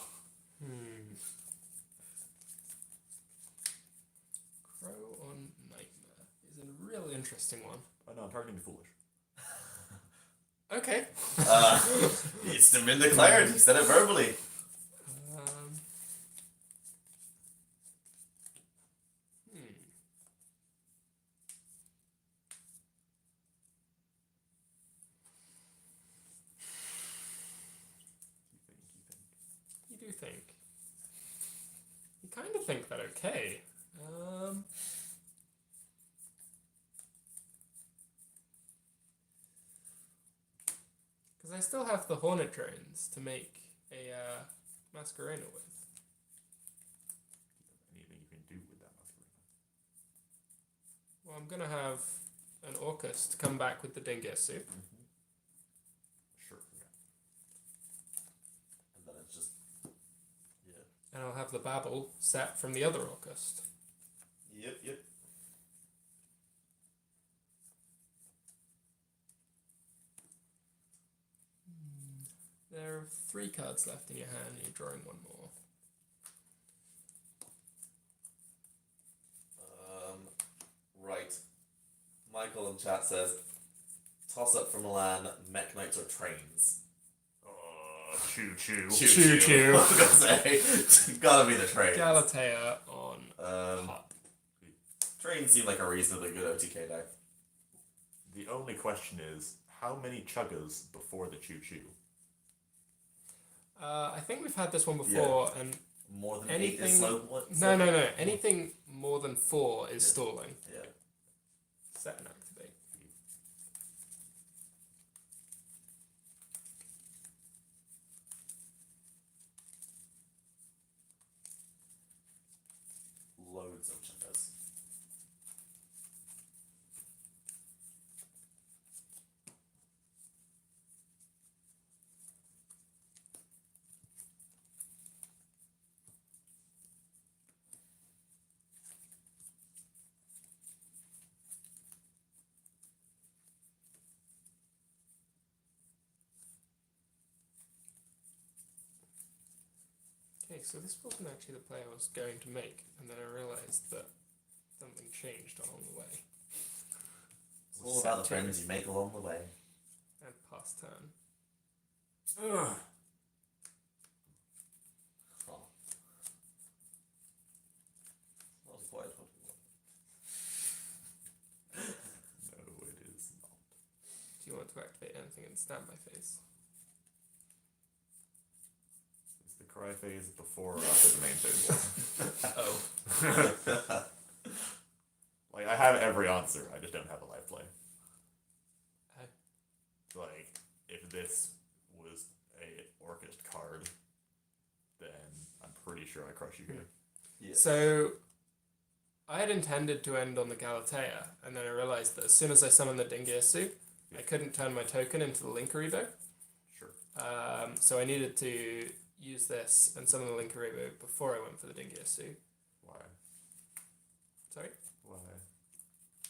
Crow on Nightmare is a real interesting one. Oh no, I'm targeting the foolish. Okay. It's been declared. He said it verbally. Um, hmm. You think. You do think. You kind of think that okay. Because I still have the Hornet drones to make a Masquerena with. Anything you can do with that Masquerena. Well, I'm gonna have an Orcus to come back with the Dingus soup. Sure, yeah. And then it's just, yeah. And I'll have the Babel set from the other Orcus. Yep. There are 3 cards left in your hand and you're drawing one more. Right. Michael in chat says, toss up for Milan, mech knights or trains. Choo choo. Choo-choo. I was gonna say, gotta be the trains. Galatea on Hop. Trains seem like a reasonably good OTK deck. The only question is, how many chuggas before the choo choo? I think we've had this one before, and More than anything. 8 is slow. What? No, no, no. Anything more than 4 is stalling. Yeah. Set and activate. Loads of checkers. Okay, so this wasn't actually the play I was going to make, and then I realised that something changed along the way. It's all about the friends you make along the way. And pass turn. Ugh. Oh. Not quite what we want. No, it is not. Do you want to activate anything in standby phase? Is the cry phase before or after the main phase? Oh. Like, I have every answer, I just don't have a live play. Like, if this was a Orchid card, then I'm pretty sure I crush you here. Yeah. So, I had intended to end on the Galatea, and then I realised that as soon as I summoned the Dingirsu, I couldn't turn my token into the Linkuriboh. Sure. So I needed to use this and summon the Linkuriboh before I went for the Dingirsu. Why? Sorry? Why?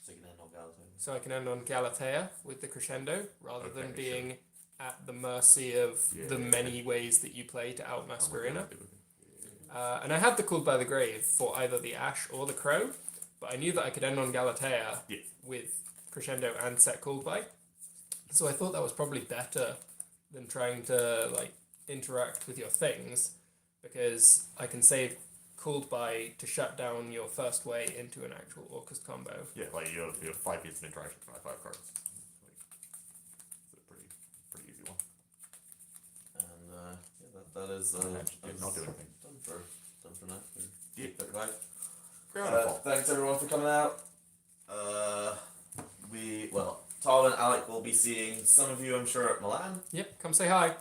So you can end on Galatea. So I can end on Galatea with the crescendo, rather than Okay, being at the mercy of the Yeah. many ways that you play to outmask I'm with Arena. you. And I had the Called by the Grave for either the Ash or the Crow, but I knew that I could end on Galatea Yeah. with crescendo and set Called by. So I thought that was probably better than trying to like interact with your things, because I can save Called by to shut down your first way into an actual Orcus combo. Yeah, like you have 5 pieces of interaction for my 5 cards. Like, it's a pretty easy one. And yeah, that is Not doing anything. done for now. Yeah. 35. Ground Thanks everyone for coming out. Tal and Alec will be seeing some of you, I'm sure, at Milan. Yep, come say hi.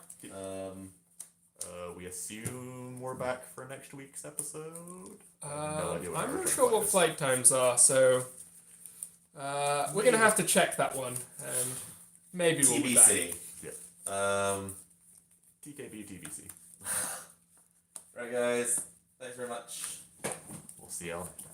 We assume we're back for next week's episode. I'm not sure what flight times are, so we're gonna have to check that one, and maybe we'll be back. TBC. Yeah. TKB TBC. Right, guys. Thanks very much. We'll see y'all next time.